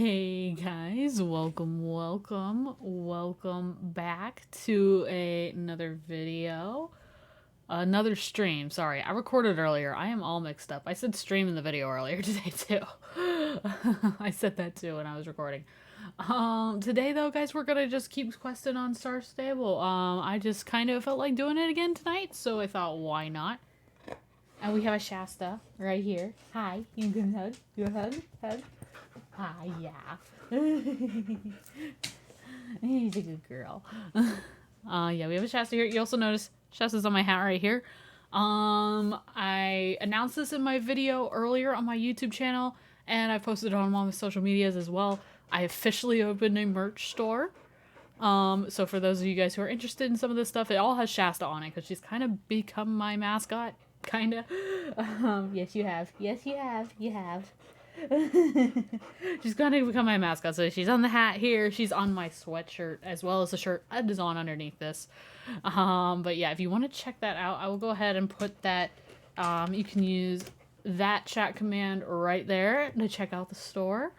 Hey guys, welcome back to another video. Another stream. Sorry, I recorded earlier. I am all mixed up. I said stream in the video earlier today too. I said that too when I was recording. Today though, guys, we're gonna just keep questing on Star Stable. I just kind of felt like doing it again tonight, so I thought, why not? And we have a Shasta right here. Hi, you can hug. You a hug? Hug. Ah, yeah. He's a good girl. Yeah, we have a Shasta here. You also notice Shasta's on my hat right here. I announced this in my video earlier on my YouTube channel, and I posted it on all my social medias as well. I officially opened a merch store. So for those of you guys who are interested in some of this stuff, it all has Shasta on it, because she's kind of become my mascot. Kinda. Yes, you have. Yes, you have. You have. She's gonna become my mascot. So she's on the hat here. She's on my sweatshirt as well as the shirt that is on underneath this. But yeah, if you want to check that out, I will go ahead and put that. You can use that chat command right there to check out the store.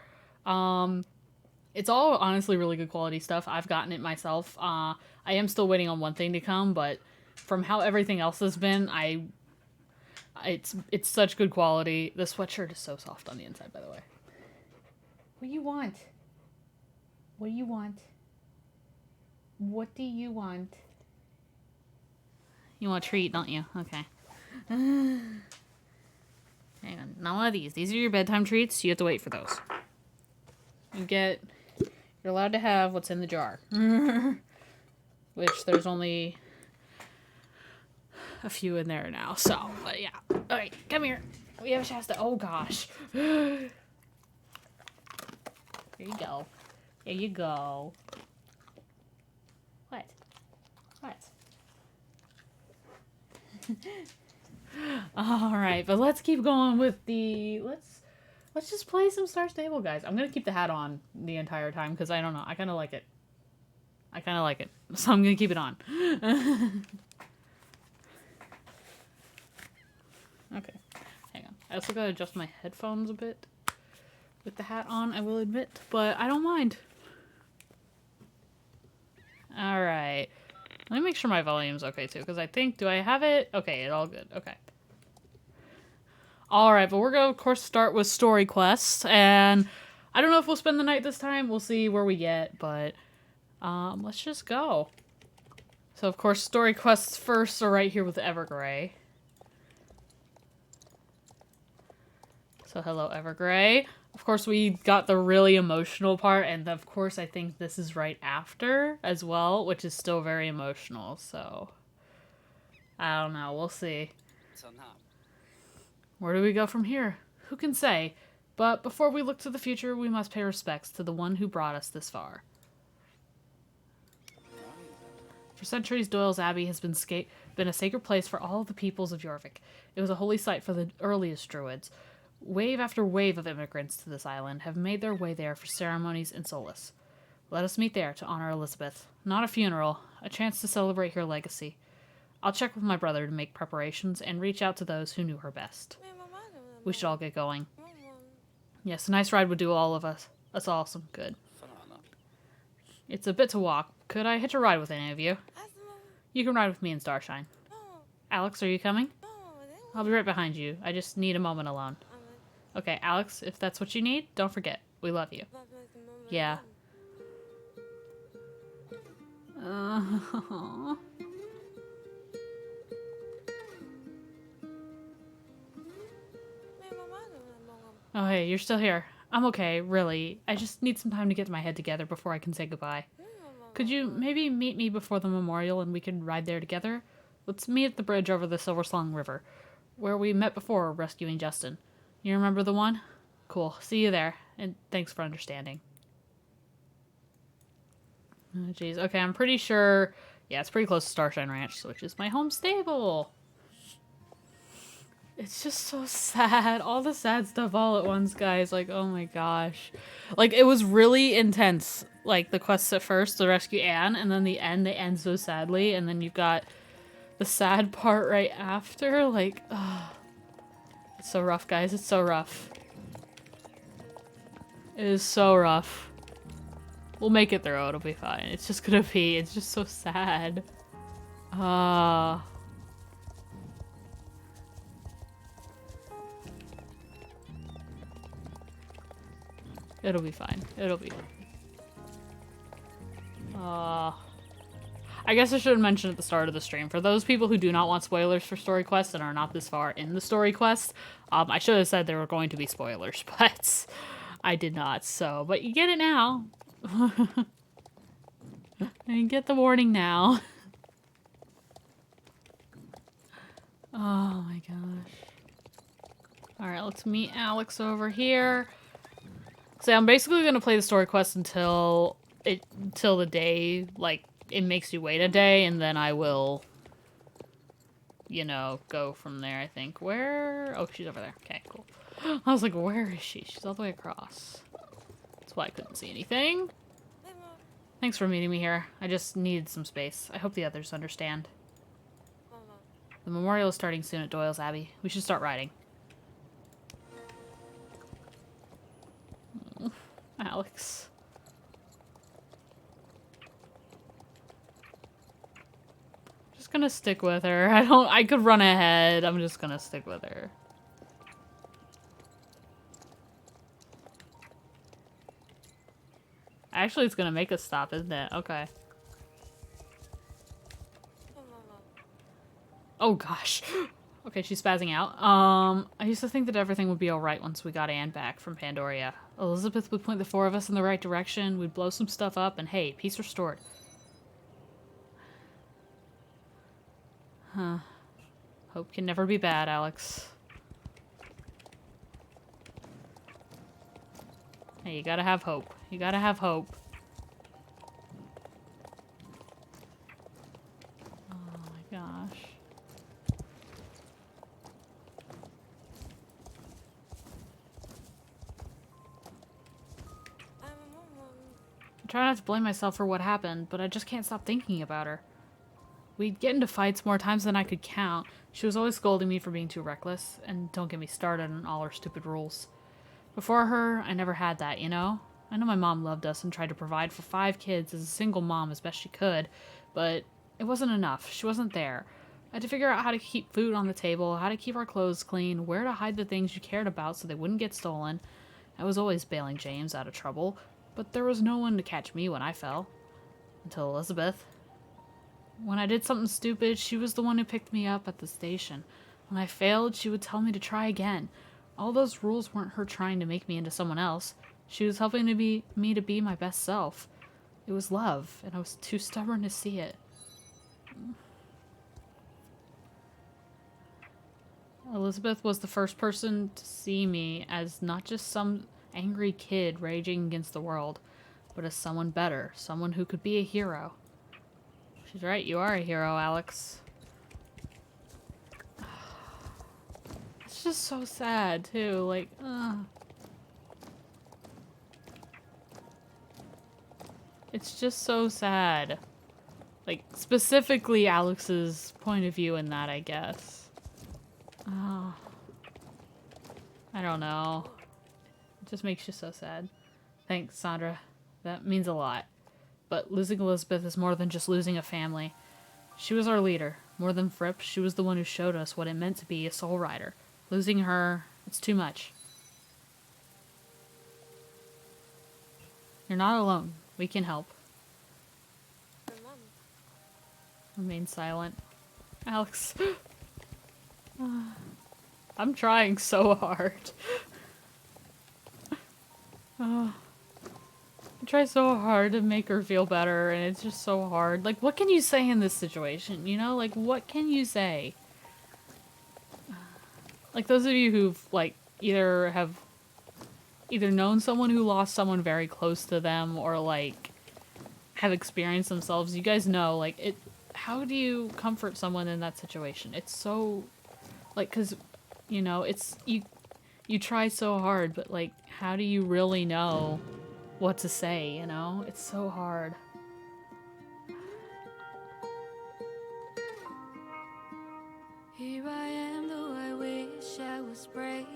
It's all honestly really good quality stuff. I've gotten it myself. I am still waiting on one thing to come, but from how everything else has been, it's such good quality. The sweatshirt is so soft on the inside, by the way. What do you want? What do you want? What do you want? You want a treat, don't you? Okay. Hang on. Not one of these. These are your bedtime treats. You have to wait for those. You're allowed to have what's in the jar. Which there's only a few in there now, so, but yeah. Alright, come here. We have a Shasta. Oh gosh. Here you go. There you go. What? What? Alright, but let's keep going with the... Let's just play some Star Stable, guys. I'm gonna keep the hat on the entire time, because I don't know. I kind of like it. So I'm gonna keep it on. Okay, hang on. I also gotta adjust my headphones a bit with the hat on, I will admit, but I don't mind. Alright. Let me make sure my volume's okay too, because I think, do I have it? Okay, it's all good. Okay. Alright, but we're gonna, of course, start with story quests, and I don't know if we'll spend the night this time. We'll see where we get, but let's just go. So, of course, story quests first are right here with Evergrey. So hello, Evergrey. Of course, we got the really emotional part, and of course, I think this is right after as well, which is still very emotional, so... I don't know, we'll see. Where do we go from here? Who can say? But before we look to the future, we must pay respects to the one who brought us this far. For centuries, Doyle's Abbey has been a sacred place for all the peoples of Jorvik. It was a holy site for the earliest druids. Wave after wave of immigrants to this island have made their way there for ceremonies and solace. Let us meet there to honor Elizabeth. Not a funeral, a chance to celebrate her legacy. I'll check with my brother to make preparations and reach out to those who knew her best. We should all get going. Yes, a nice ride would do all of us. That's awesome. Good. It's a bit to walk. Could I hitch a ride with any of you? You can ride with me in Starshine. Alex, are you coming? I'll be right behind you. I just need a moment alone. Okay, Alex, if that's what you need, don't forget. We love you. Yeah. Oh, hey, you're still here. I'm okay, really. I just need some time to get my head together before I can say goodbye. Could you maybe meet me before the memorial and we can ride there together? Let's meet at the bridge over the Silverslung River, where we met before rescuing Justin. You remember the one? Cool. See you there. And thanks for understanding. Oh, jeez. Okay, I'm pretty sure... Yeah, it's pretty close to Starshine Ranch, which is my home stable. It's just so sad. All the sad stuff all at once, guys. Like, oh my gosh. Like, it was really intense. Like, the quests at first, to rescue Anne, and then the end, they end so sadly, and then you've got the sad part right after. Like, ugh. It's so rough, guys. It's so rough. It is so rough. We'll make it through. It'll be fine. It's just gonna be. It's just so sad. It'll be fine. It'll be fine. I guess I should have mentioned at the start of the stream. For those people who do not want spoilers for story quests and are not this far in the story quest, I should have said there were going to be spoilers, but I did not. So, but you get it now. You get the warning now. Oh my gosh. Alright, let's meet Alex over here. So I'm basically gonna play the story quest until the day, like, it makes you wait a day, and then I will, you know, go from there, I think. Where? Oh, she's over there. Okay, cool. I was like, where is she? She's all the way across. That's why I couldn't see anything. Thanks for meeting me here. I just needed some space. I hope the others understand. The memorial is starting soon at Doyle's Abbey. We should start riding. Oh, Alex. Just gonna stick with her. I could run ahead. I'm just gonna stick with her. Actually, it's gonna make us stop, isn't it? Okay. Oh gosh. Okay, she's spazzing out. I used to think that everything would be alright once we got Anne back from Pandoria. Elizabeth would point the four of us in the right direction, we'd blow some stuff up, and hey, peace restored. Huh. Hope can never be bad, Alex. Hey, you gotta have hope. You gotta have hope. Oh my gosh. I try not to blame myself for what happened, but I just can't stop thinking about her. We'd get into fights more times than I could count. She was always scolding me for being too reckless, and don't get me started on all her stupid rules. Before her, I never had that, you know? I know my mom loved us and tried to provide for 5 kids as a single mom as best she could, but it wasn't enough. She wasn't there. I had to figure out how to keep food on the table, how to keep our clothes clean, where to hide the things you cared about so they wouldn't get stolen. I was always bailing James out of trouble, but there was no one to catch me when I fell. Until Elizabeth. When I did something stupid, she was the one who picked me up at the station. When I failed, she would tell me to try again. All those rules weren't her trying to make me into someone else. She was helping me to be my best self. It was love, and I was too stubborn to see it. Elizabeth was the first person to see me as not just some angry kid raging against the world, but as someone better, someone who could be a hero. She's right, you are a hero, Alex. It's just so sad, too, like, It's just so sad. Like, specifically Alex's point of view in that, I guess. Oh. I don't know. It just makes you so sad. Thanks, Sandra. That means a lot. But losing Elizabeth is more than just losing a family. She was our leader. More than Fripp, she was the one who showed us what it meant to be a soul rider. Losing her, it's too much. You're not alone. We can help. Remain silent. Alex. I'm trying so hard. I try so hard to make her feel better, and it's just so hard. Like, what can you say in this situation? You know, like, what can you say? Like, those of you who've, like, either known someone who lost someone very close to them, or, like, have experienced themselves, you guys know, like, how do you comfort someone in that situation? It's so, like, because, you know, it's, you try so hard, but, like, how do you really know what to say, you know? It's so hard. Here I am, though I wish I was braver.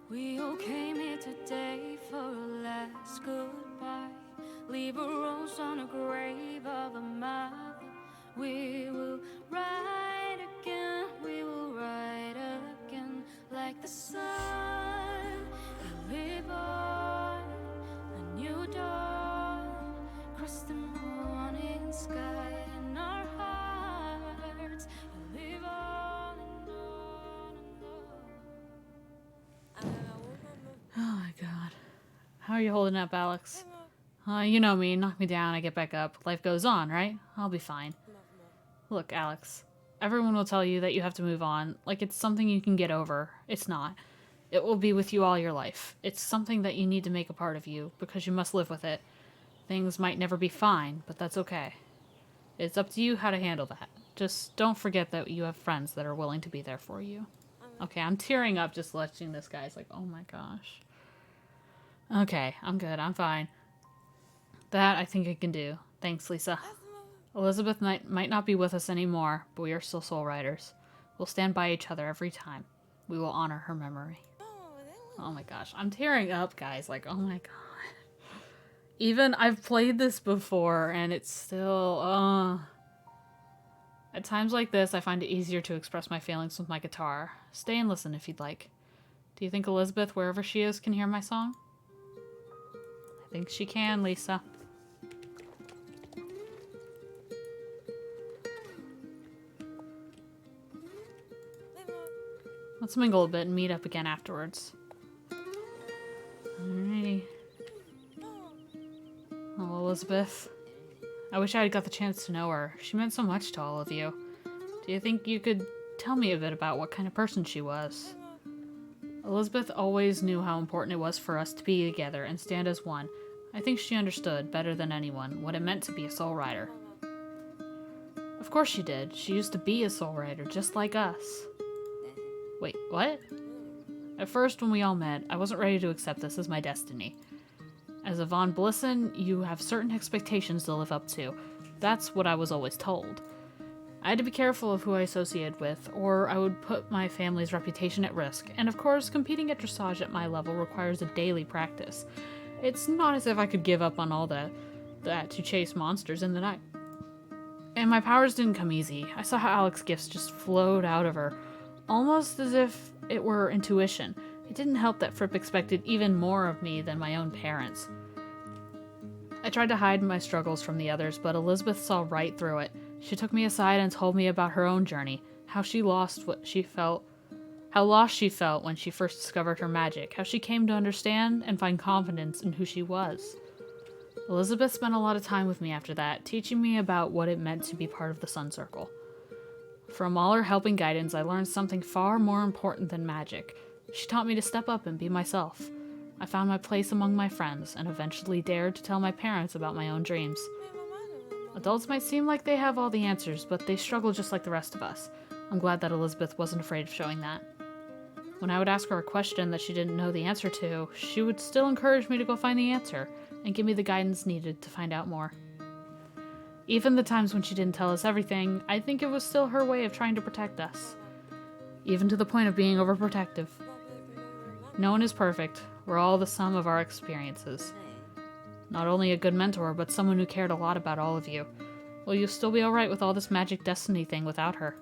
We all came here today for a last goodbye. Leave a rose on a grave of a mother. We will ride again, we will ride again. Like the sun, we live on a new dawn. Cross the morning sky in our hearts. We live on and on and on. Oh my god. How are you holding up, Alex? You know me, knock me down, I get back up. Life goes on, right? I'll be fine. Look, Alex, everyone will tell you that you have to move on, like it's something you can get over. It's not. It will be with you all your life. It's something that you need to make a part of you, because you must live with it. Things might never be fine, but that's okay. It's up to you how to handle that. Just don't forget that you have friends that are willing to be there for you. Okay, I'm tearing up just watching this guy. It's like, oh my gosh. Okay, I'm good. I'm fine. That I think I can do. Thanks, Lisa. Elizabeth might not be with us anymore, but we are still Soul Riders. We'll stand by each other every time. We will honor her memory. Oh my gosh. I'm tearing up, guys. Like, oh my god. Even I've played this before, and it's still, At times like this, I find it easier to express my feelings with my guitar. Stay and listen if you'd like. Do you think Elizabeth, wherever she is, can hear my song? I think she can, Lisa. Let's mingle a bit and meet up again afterwards. Alrighty. Oh, Elizabeth. I wish I had got the chance to know her. She meant so much to all of you. Do you think you could tell me a bit about what kind of person she was? Elizabeth always knew how important it was for us to be together and stand as one. I think she understood, better than anyone, what it meant to be a Soul Rider. Of course she did. She used to be a Soul Rider, just like us. Wait, what? At first, when we all met, I wasn't ready to accept this as my destiny. As a Von Blissen, you have certain expectations to live up to. That's what I was always told. I had to be careful of who I associated with, or I would put my family's reputation at risk, and of course, competing at dressage at my level requires a daily practice. It's not as if I could give up on all that to chase monsters in the night. And my powers didn't come easy. I saw how Alex's gifts just flowed out of her, almost as if it were intuition. It didn't help that Fripp expected even more of me than my own parents. I tried to hide my struggles from the others, but Elizabeth saw right through it. She took me aside and told me about her own journey, how lost she felt when she first discovered her magic, how she came to understand and find confidence in who she was. Elizabeth spent a lot of time with me after that, teaching me about what it meant to be part of the Sun Circle. From all her helping guidance, I learned something far more important than magic. She taught me to step up and be myself. I found my place among my friends, and eventually dared to tell my parents about my own dreams. Adults might seem like they have all the answers, but they struggle just like the rest of us. I'm glad that Elizabeth wasn't afraid of showing that. When I would ask her a question that she didn't know the answer to, she would still encourage me to go find the answer, and give me the guidance needed to find out more. Even the times when she didn't tell us everything, I think it was still her way of trying to protect us. Even to the point of being overprotective. No one is perfect. We're all the sum of our experiences. Not only a good mentor, but someone who cared a lot about all of you. Will you still be alright with all this magic destiny thing without her?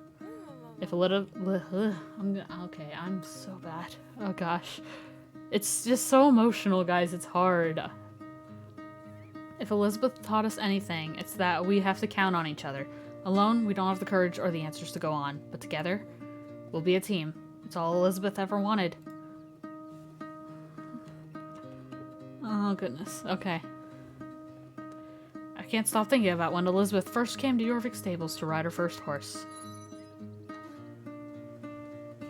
If a little... Okay, I'm so bad. Oh gosh. It's just so emotional, guys. It's hard. If Elizabeth taught us anything, it's that we have to count on each other. Alone, we don't have the courage or the answers to go on. But together, we'll be a team. It's all Elizabeth ever wanted. Oh, goodness. Okay. I can't stop thinking about when Elizabeth first came to Jorvik Stables to ride her first horse.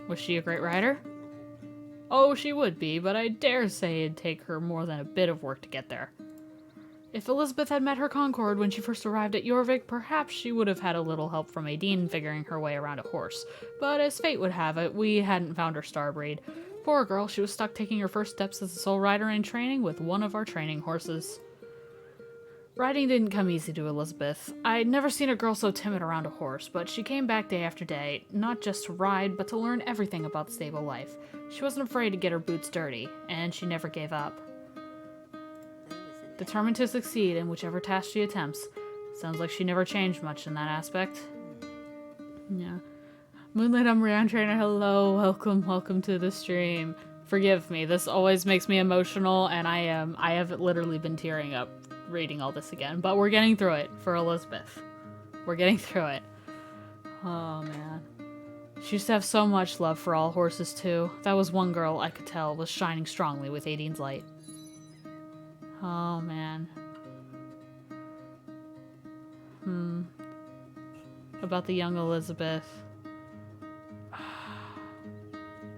Was she a great rider? Oh, she would be, but I dare say it'd take her more than a bit of work to get there. If Elizabeth had met her Concord when she first arrived at Jorvik, perhaps she would have had a little help from Aideen figuring her way around a horse. But as fate would have it, we hadn't found her star breed. Poor girl, she was stuck taking her first steps as a soul rider in training with one of our training horses. Riding didn't come easy to Elizabeth. I'd never seen a girl so timid around a horse, but she came back day after day, not just to ride, but to learn everything about stable life. She wasn't afraid to get her boots dirty, and she never gave up. Determined to succeed in whichever task she attempts. Sounds like she never changed much in that aspect. Yeah. Moonlight Umbrian Trainer, hello, welcome to the stream. Forgive me, this always makes me emotional, and I have literally been tearing up reading all this again, but we're getting through it for Elizabeth. We're getting through it. Oh, man. She used to have so much love for all horses, too. That was one girl I could tell was shining strongly with Aideen's light. Oh, man. About the young Elizabeth.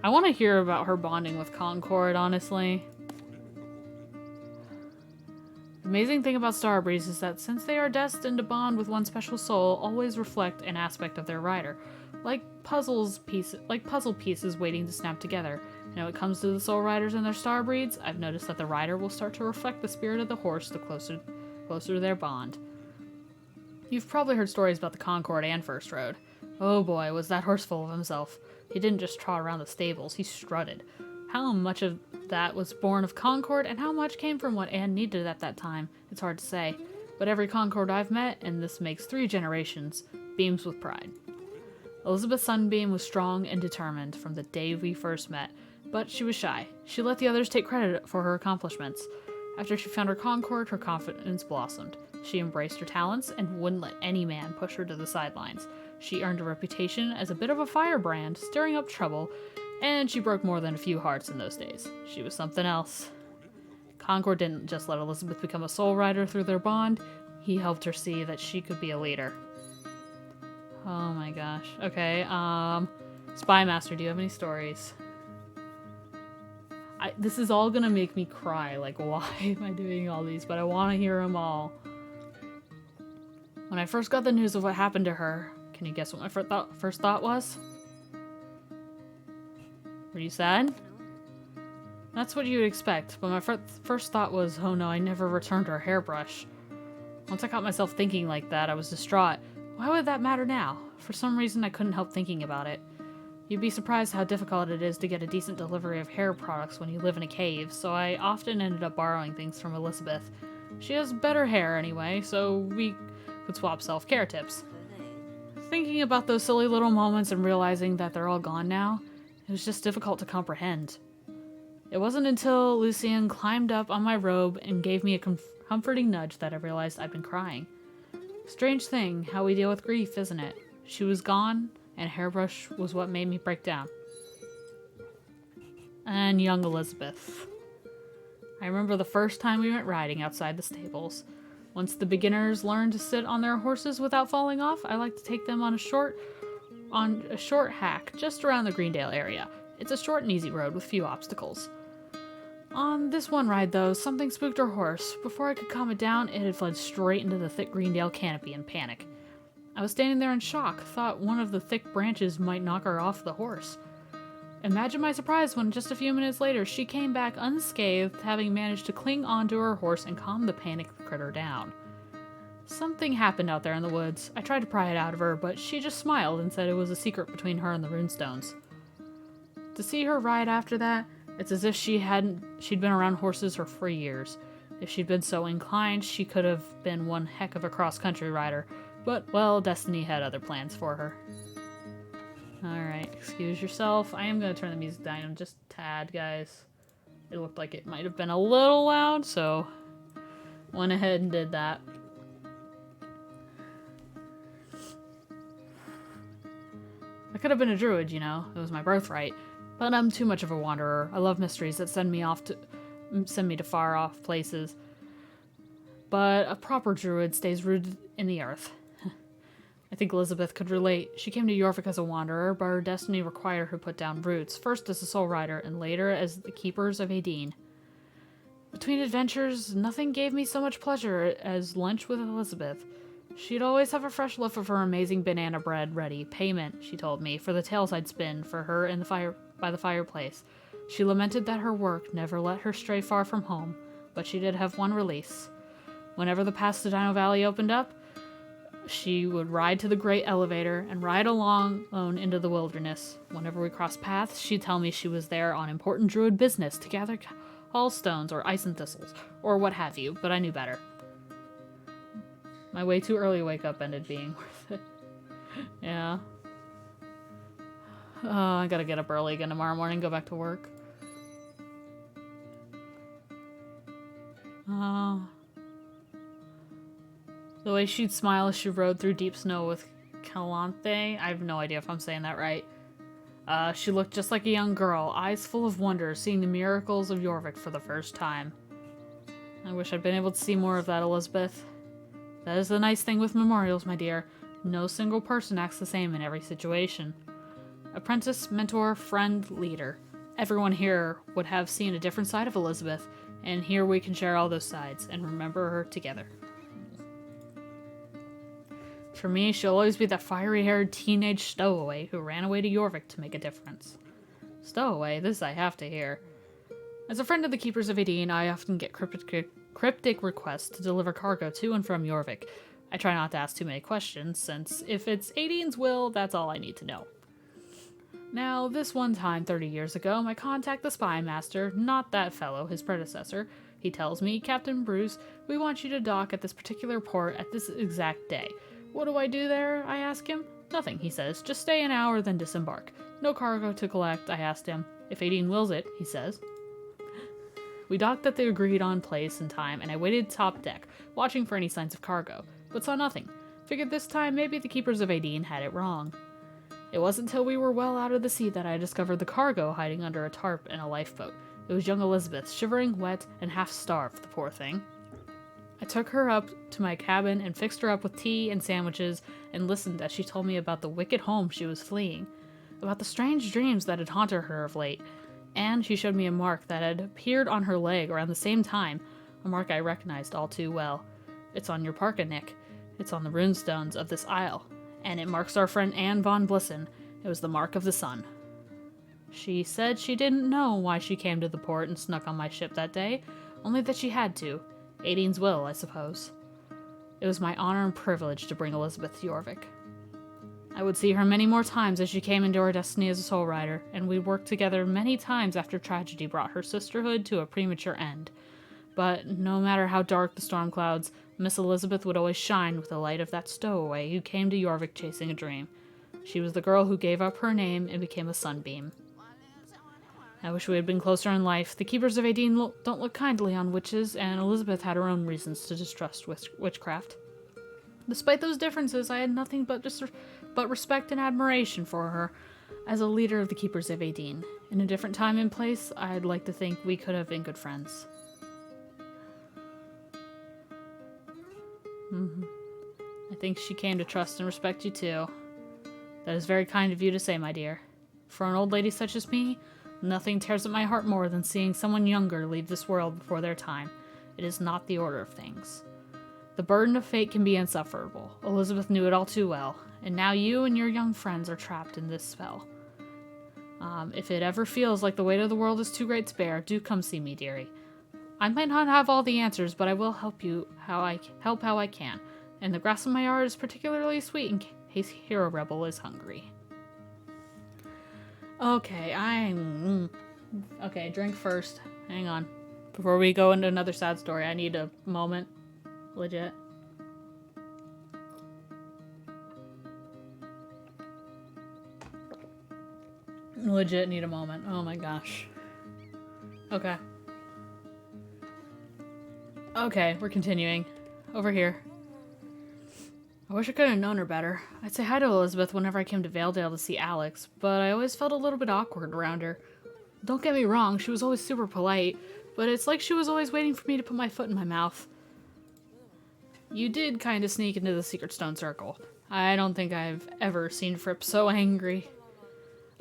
I want to hear about her bonding with Concord, honestly. The amazing thing about Starbreeze is that since they are destined to bond with one special soul, always reflect an aspect of their rider, like puzzle pieces waiting to snap together. And when it comes to the soul riders and their Starbreeds, I've noticed that the rider will start to reflect the spirit of the horse the closer to their bond. You've probably heard stories about the Concord and First Road. Oh boy, was that horse full of himself. He didn't just trot around the stables, he strutted. How much of that was born of Concord and how much came from what Anne needed at that time, it's hard to say. But every Concord I've met, and this makes 3 generations, beams with pride. Elizabeth Sunbeam was strong and determined from the day we first met, but she was shy. She let the others take credit for her accomplishments. After she found her Concord, her confidence blossomed. She embraced her talents and wouldn't let any man push her to the sidelines. She earned a reputation as a bit of a firebrand, stirring up trouble, and she broke more than a few hearts in those days. She was something else. Concord didn't just let Elizabeth become a soul rider through their bond, he helped her see that she could be a leader. Oh my gosh. Okay, Spymaster, do you have any stories? This is all gonna make me cry, like why am I doing all these, but I want to hear them all. When I first got the news of what happened to her, can you guess what my first thought was? Were you sad? That's what you would expect, but my first thought was, oh no, I never returned her hairbrush. Once I caught myself thinking like that, I was distraught. Why would that matter now? For some reason, I couldn't help thinking about it. You'd be surprised how difficult it is to get a decent delivery of hair products when you live in a cave, so I often ended up borrowing things from Elizabeth. She has better hair anyway, so we could swap self-care tips. Thinking about those silly little moments and realizing that they're all gone now, it was just difficult to comprehend. It wasn't until Lucien climbed up on my robe and gave me a comforting nudge that I realized I'd been crying. Strange thing, how we deal with grief, isn't it? She was gone, and hairbrush was what made me break down. And young Elizabeth. I remember the first time we went riding outside the stables. Once the beginners learn to sit on their horses without falling off, I like to take them on a short hack just around the Greendale area. It's a short and easy road with few obstacles. On this one ride, though, something spooked our horse. Before I could calm it down, it had fled straight into the thick Greendale canopy in panic. I was standing there in shock, thought one of the thick branches might knock her off the horse. Imagine my surprise when just a few minutes later she came back unscathed, having managed to cling onto her horse and calm the panicked critter down. Something happened out there in the woods. I tried to pry it out of her, but she just smiled and said it was a secret between her and the runestones. To see her ride after that, it's as if she'd been around horses for years. If she'd been so inclined, she could have been one heck of a cross-country rider. But, well, destiny had other plans for her. Alright, excuse yourself. I am going to turn the music down just a tad, guys. It looked like it might have been a little loud, so went ahead and did that. I could have been a druid, you know. It was my birthright. But I'm too much of a wanderer. I love mysteries that send me to far off places. But a proper druid stays rooted in the earth. I think Elizabeth could relate. She came to Yorvik as a wanderer, but her destiny required her to put down roots, first as a soul rider, and later as the keepers of Aideen. Between adventures, nothing gave me so much pleasure as lunch with Elizabeth. She'd always have a fresh loaf of her amazing banana bread ready, payment, she told me, for the tales I'd spin for her in by the fireplace. She lamented that her work never let her stray far from home, but she did have one release. Whenever the pass to Dino Valley opened up, She would ride to the great elevator and ride along alone into the wilderness. Whenever we crossed paths, she'd tell me she was there on important druid business to gather hallstones or ice and thistles, or what have you, but I knew better. My way too early wake up ended being worth it. Yeah. I gotta get up early again tomorrow morning, go back to work. The way she'd smile as she rode through deep snow with Calanthe. I have no idea if I'm saying that right. She looked just like a young girl, eyes full of wonder, seeing the miracles of Jorvik for the first time. I wish I'd been able to see more of that, Elizabeth. That is the nice thing with memorials, my dear. No single person acts the same in every situation. Apprentice, mentor, friend, leader. Everyone here would have seen a different side of Elizabeth, and here we can share all those sides and remember her together. For me, she'll always be that fiery-haired teenage stowaway who ran away to Jorvik to make a difference. Stowaway? This I have to hear. As a friend of the Keepers of Aideen, I often get cryptic requests to deliver cargo to and from Jorvik. I try not to ask too many questions, since if it's Aideen's will, that's all I need to know. Now, this one time 30 years ago, I contact the spy master, not that fellow, his predecessor. He tells me, Captain Bruce, we want you to dock at this particular port at this exact day. What do I do there? I ask him. Nothing, he says. Just stay an hour, then disembark. No cargo to collect, I asked him. If Aideen wills it, he says. We docked at the agreed-on place and time, and I waited top deck, watching for any signs of cargo, but saw nothing. Figured this time maybe the Keepers of Aideen had it wrong. It wasn't till we were well out of the sea that I discovered the cargo hiding under a tarp in a lifeboat. It was young Elizabeth, shivering, wet, and half-starved, the poor thing. I took her up to my cabin and fixed her up with tea and sandwiches and listened as she told me about the wicked home she was fleeing, about the strange dreams that had haunted her of late, and she showed me a mark that had appeared on her leg around the same time, a mark I recognized all too well. It's on your parka, Nick. It's on the runestones of this isle, and it marks our friend Anne von Blissen. It was the mark of the sun. She said she didn't know why she came to the port and snuck on my ship that day, only that she had to. Aideen's will, I suppose. It was my honor and privilege to bring Elizabeth to Jorvik. I would see her many more times as she came into her destiny as a soul rider, and we worked together many times after tragedy brought her sisterhood to a premature end. But no matter how dark the storm clouds, Miss Elizabeth would always shine with the light of that stowaway who came to Jorvik chasing a dream. She was the girl who gave up her name and became a sunbeam. I wish we had been closer in life. The Keepers of Aideen don't look kindly on witches, and Elizabeth had her own reasons to distrust witchcraft. Despite those differences, I had nothing but respect and admiration for her as a leader of the Keepers of Aideen. In a different time and place, I'd like to think we could have been good friends. I think she came to trust and respect you too. That is very kind of you to say, my dear. For an old lady such as me, nothing tears at my heart more than seeing someone younger leave this world before their time. It is not the order of things. The burden of fate can be insufferable. Elizabeth knew it all too well, and now you and your young friends are trapped in this spell. If it ever feels like the weight of the world is too great to bear, do come see me, dearie. I might not have all the answers, but I will help how I can, and the grass in my yard is particularly sweet in case Hero Rebel is hungry. Okay, Okay, drink first. Hang on. Before we go into another sad story, I need a moment. Legit. Legit need a moment. Oh my gosh. Okay. Okay, we're continuing. Over here. I wish I could have known her better. I'd say hi to Elizabeth whenever I came to Valedale to see Alex, but I always felt a little bit awkward around her. Don't get me wrong, she was always super polite, but it's like she was always waiting for me to put my foot in my mouth. You did kind of sneak into the Secret Stone Circle. I don't think I've ever seen Fripp so angry.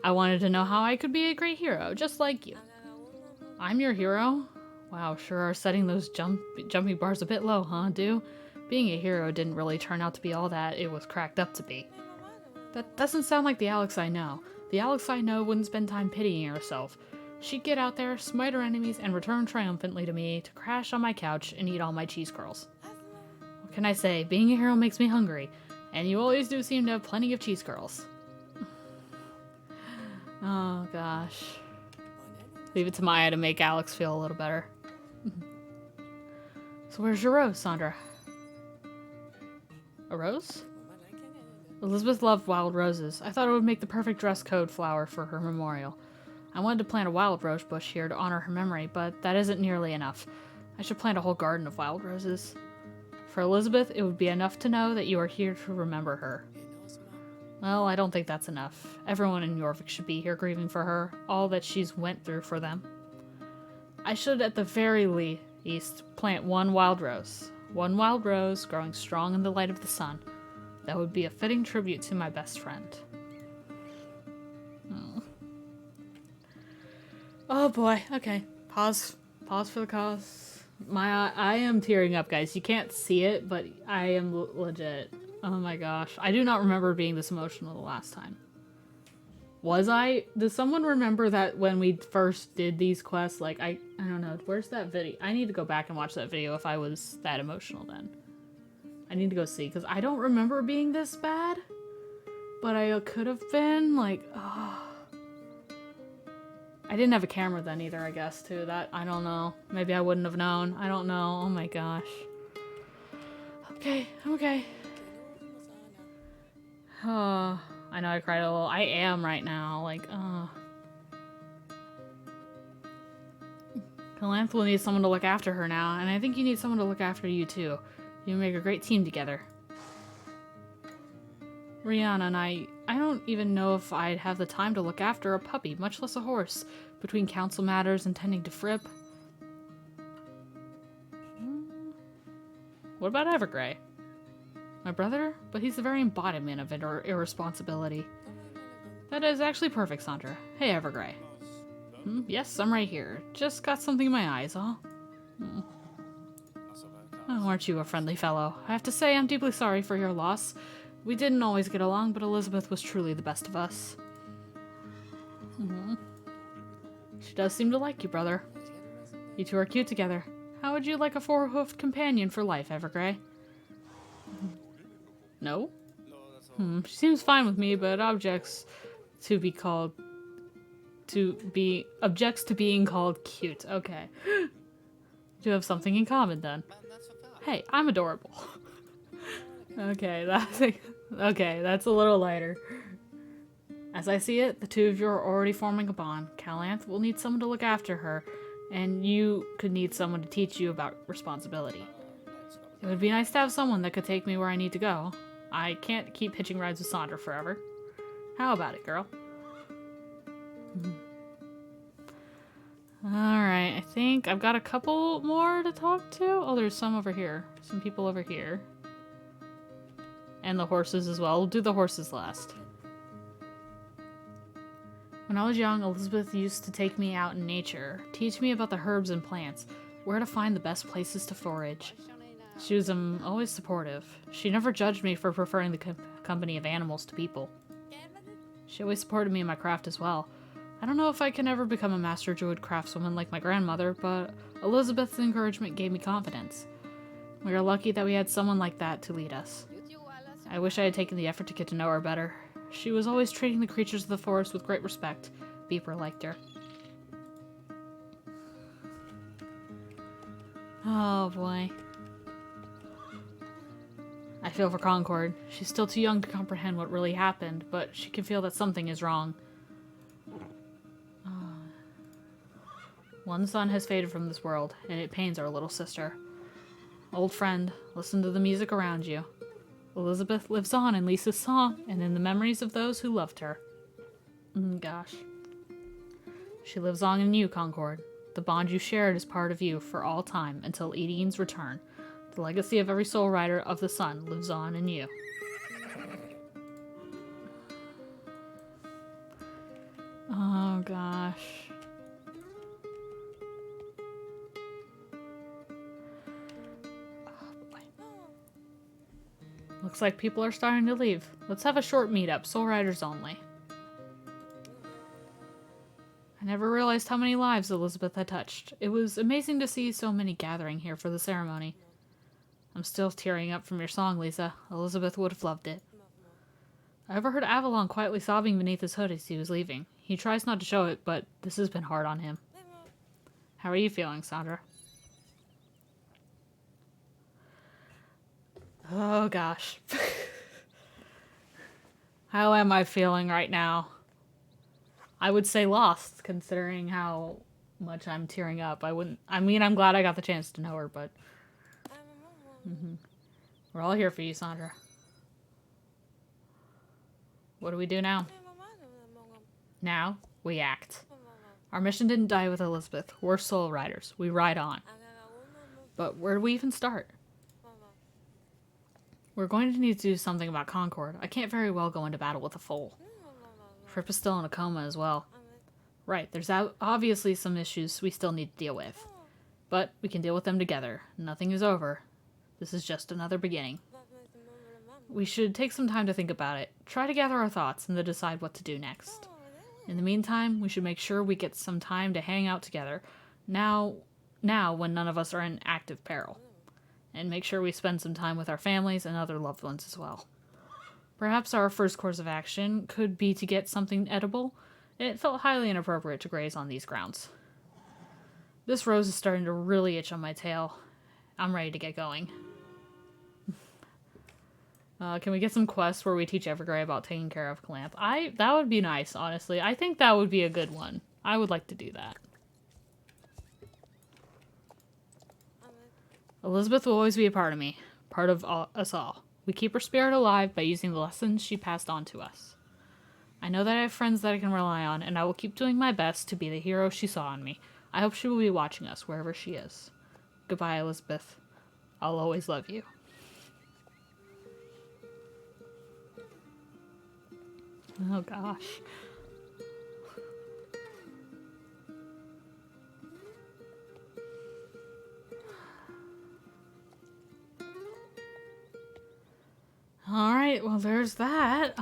I wanted to know how I could be a great hero, just like you. I'm your hero? Wow, sure are setting those jumpy bars a bit low, huh, dude? Being a hero didn't really turn out to be all that it was cracked up to be. That doesn't sound like the Alex I know. The Alex I know wouldn't spend time pitying herself. She'd get out there, smite her enemies, and return triumphantly to me to crash on my couch and eat all my cheese curls. What can I say? Being a hero makes me hungry. And you always do seem to have plenty of cheese curls. Oh, gosh. Leave it to Maya to make Alex feel a little better. So where's your rose, Sandra? A rose? Elizabeth loved wild roses. I thought it would make the perfect dress code flower for her memorial. I wanted to plant a wild rose bush here to honor her memory, but that isn't nearly enough. I should plant a whole garden of wild roses. For Elizabeth, it would be enough to know that you are here to remember her. Well, I don't think that's enough. Everyone in Yorvik should be here grieving for her, all that she's went through for them. I should, at the very least, plant one wild rose. One wild rose growing strong in the light of the sun. That would be a fitting tribute to my best friend. Oh boy, okay. Pause for the cause. I am tearing up, guys. You can't see it, but I am legit. Oh my gosh. I do not remember being this emotional the last time. Was I? Does someone remember that when we first did these quests? Like, I don't know. Where's that video? I need to go back and watch that video if I was that emotional then. I need to go see, because I don't remember being this bad. But I could have been, like, oh. I didn't have a camera then either, I guess, too. That, I don't know. Maybe I wouldn't have known. I don't know. Oh my gosh. Okay, I'm okay. Oh, I know I cried a little. I am right now. Like, Calanth will need someone to look after her now, and I think you need someone to look after you too. You make a great team together. Rihanna and I don't even know if I'd have the time to look after a puppy, much less a horse, between council matters and tending to Fripp. What about Evergrey? My brother? But he's the very embodiment of irresponsibility. That is actually perfect, Sandra. Hey, Evergrey. Yes, I'm right here. Just got something in my eyes, huh? Oh, aren't you a friendly fellow? I have to say, I'm deeply sorry for your loss. We didn't always get along, but Elizabeth was truly the best of us. She does seem to like you, brother. You two are cute together. How would you like a four-hoofed companion for life, Evergrey? No? She seems fine with me, but objects to being called cute. Okay. You have something in common then. Hey, I'm adorable. Okay, that's a little lighter. As I see it, the two of you are already forming a bond. Calanth will need someone to look after her, and you could need someone to teach you about responsibility. It would be nice to have someone that could take me where I need to go. I can't keep hitching rides with Sandra forever. How about it, girl? Alright, I think I've got a couple more to talk to. Oh, there's some over here. Some people over here. And the horses as well. We'll do the horses last. When I was young, Elizabeth used to take me out in nature, teach me about the herbs and plants, where to find the best places to forage. She was always supportive. She never judged me for preferring the company of animals to people. She always supported me in my craft as well. I don't know if I can ever become a master druid craftswoman like my grandmother, but Elizabeth's encouragement gave me confidence. We are lucky that we had someone like that to lead us. I wish I had taken the effort to get to know her better. She was always treating the creatures of the forest with great respect. Beeper liked her. Oh boy. I feel for Concord. She's still too young to comprehend what really happened, but she can feel that something is wrong. One son has faded from this world, and it pains our little sister. Old friend, listen to the music around you. Elizabeth lives on in Lisa's song, and in the memories of those who loved her. Gosh. She lives on in you, Concord. The bond you shared is part of you for all time, until Edine's return. The legacy of every soul rider of the sun lives on in you. Oh, gosh. Looks like people are starting to leave. Let's have a short meetup, Soul Riders only. I never realized how many lives Elizabeth had touched. It was amazing to see so many gathering here for the ceremony. I'm still tearing up from your song, Lisa. Elizabeth would have loved it. I overheard Avalon quietly sobbing beneath his hood as he was leaving. He tries not to show it, but this has been hard on him. How are you feeling, Sandra? Oh gosh. How am I feeling right now? I would say lost, considering how much I'm tearing up. I mean, I'm glad I got the chance to know her, but... We're all here for you, Sandra. What do we do now? Now, we act. Our mission didn't die with Elizabeth. We're soul riders. We ride on. But where do we even start? We're going to need to do something about Concord. I can't very well go into battle with a foal. Fripp is still in a coma as well. Right, there's obviously some issues we still need to deal with. But we can deal with them together. Nothing is over. This is just another beginning. We should take some time to think about it. Try to gather our thoughts and then decide what to do next. In the meantime, we should make sure we get some time to hang out together. Now when none of us are in active peril. And make sure we spend some time with our families and other loved ones as well. Perhaps our first course of action could be to get something edible. It felt highly inappropriate to graze on these grounds. This rose is starting to really itch on my tail. I'm ready to get going. Can we get some quests where we teach Evergrey about taking care of Clamp? That would be nice, honestly. I think that would be a good one. I would like to do that. Elizabeth will always be a part of me. Part of us all. We keep her spirit alive by using the lessons she passed on to us. I know that I have friends that I can rely on, and I will keep doing my best to be the hero she saw in me. I hope she will be watching us wherever she is. Goodbye, Elizabeth. I'll always love you. Oh gosh. Alright, well there's that.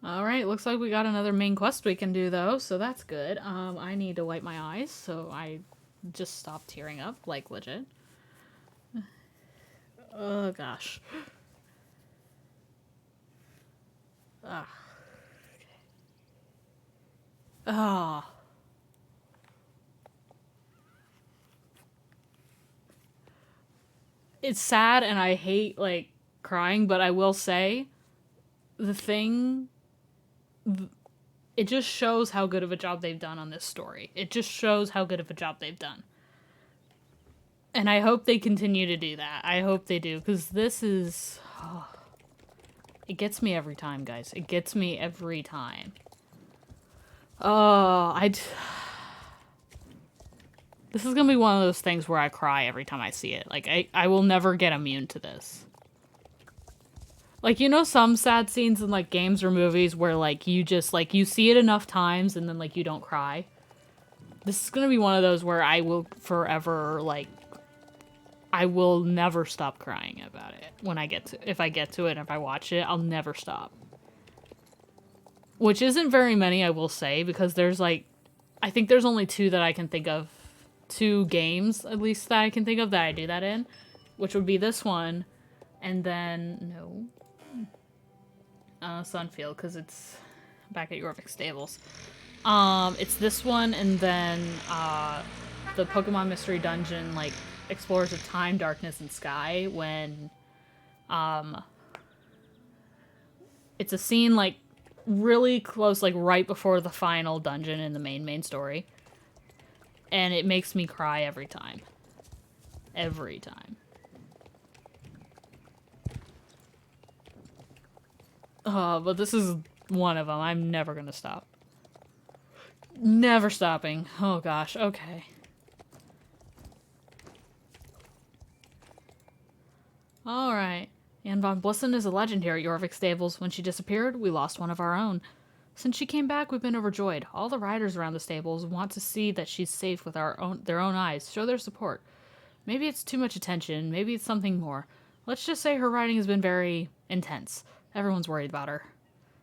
Alright, looks like we got another main quest we can do though, so that's good. I need to wipe my eyes, so I just stopped tearing up, like legit. Oh gosh. Ah. Ah. It's sad and I hate, like, crying, but I will say, it just shows how good of a job they've done on this story. It just shows how good of a job they've done. And I hope they continue to do that. I hope they do, because this is... Oh, it gets me every time, guys. It gets me every time. Oh, This is gonna be one of those things where I cry every time I see it. Like, I will never get immune to this. Like, you know some sad scenes in, like, games or movies where, like, you just, like, you see it enough times and then, like, you don't cry? This is gonna be one of those where I will forever, like, I will never stop crying about it when if I get to it and if I watch it, I'll never stop. Which isn't very many, I will say, because there's, like, I think there's only two that I can think of. 2 games, at least, that I can think of that I do that in. Which would be this one, and then, Sunfield, because it's back at Jorvik Stables. It's this one, and then, the Pokemon Mystery Dungeon, like, Explorers of Time, Darkness, and Sky, when, it's a scene, like, really close, like, right before the final dungeon in the main story. And it makes me cry every time. Every time. Oh, but this is one of them. I'm never gonna stop. Never stopping. Oh gosh, okay. Alright. Anne von Blissen is a legend here at Jorvik Stables. When she disappeared, we lost one of our own. Since she came back, we've been overjoyed. All the riders around the stables want to see that she's safe with their own eyes, show their support. Maybe it's too much attention, maybe it's something more. Let's just say her riding has been very intense. Everyone's worried about her.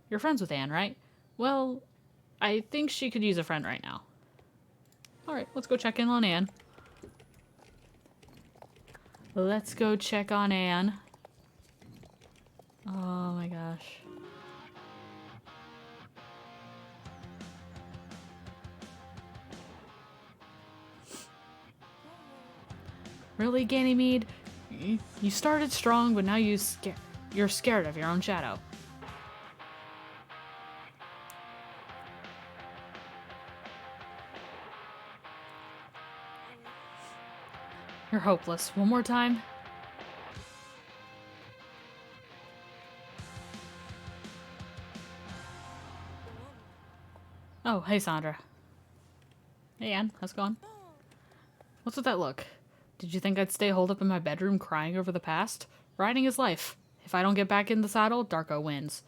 You're friends with Anne, right? Well, I think she could use a friend right now. Alright, let's go check in on Anne. Let's go check on Anne. Oh my gosh. Really, Ganymede? You started strong, but now you're scared of your own shadow. You're hopeless. One more time? Oh, hey Sandra. Hey Anne, how's it going? What's with that look? Did you think I'd stay holed up in my bedroom crying over the past? Riding is life. If I don't get back in the saddle, Darko wins.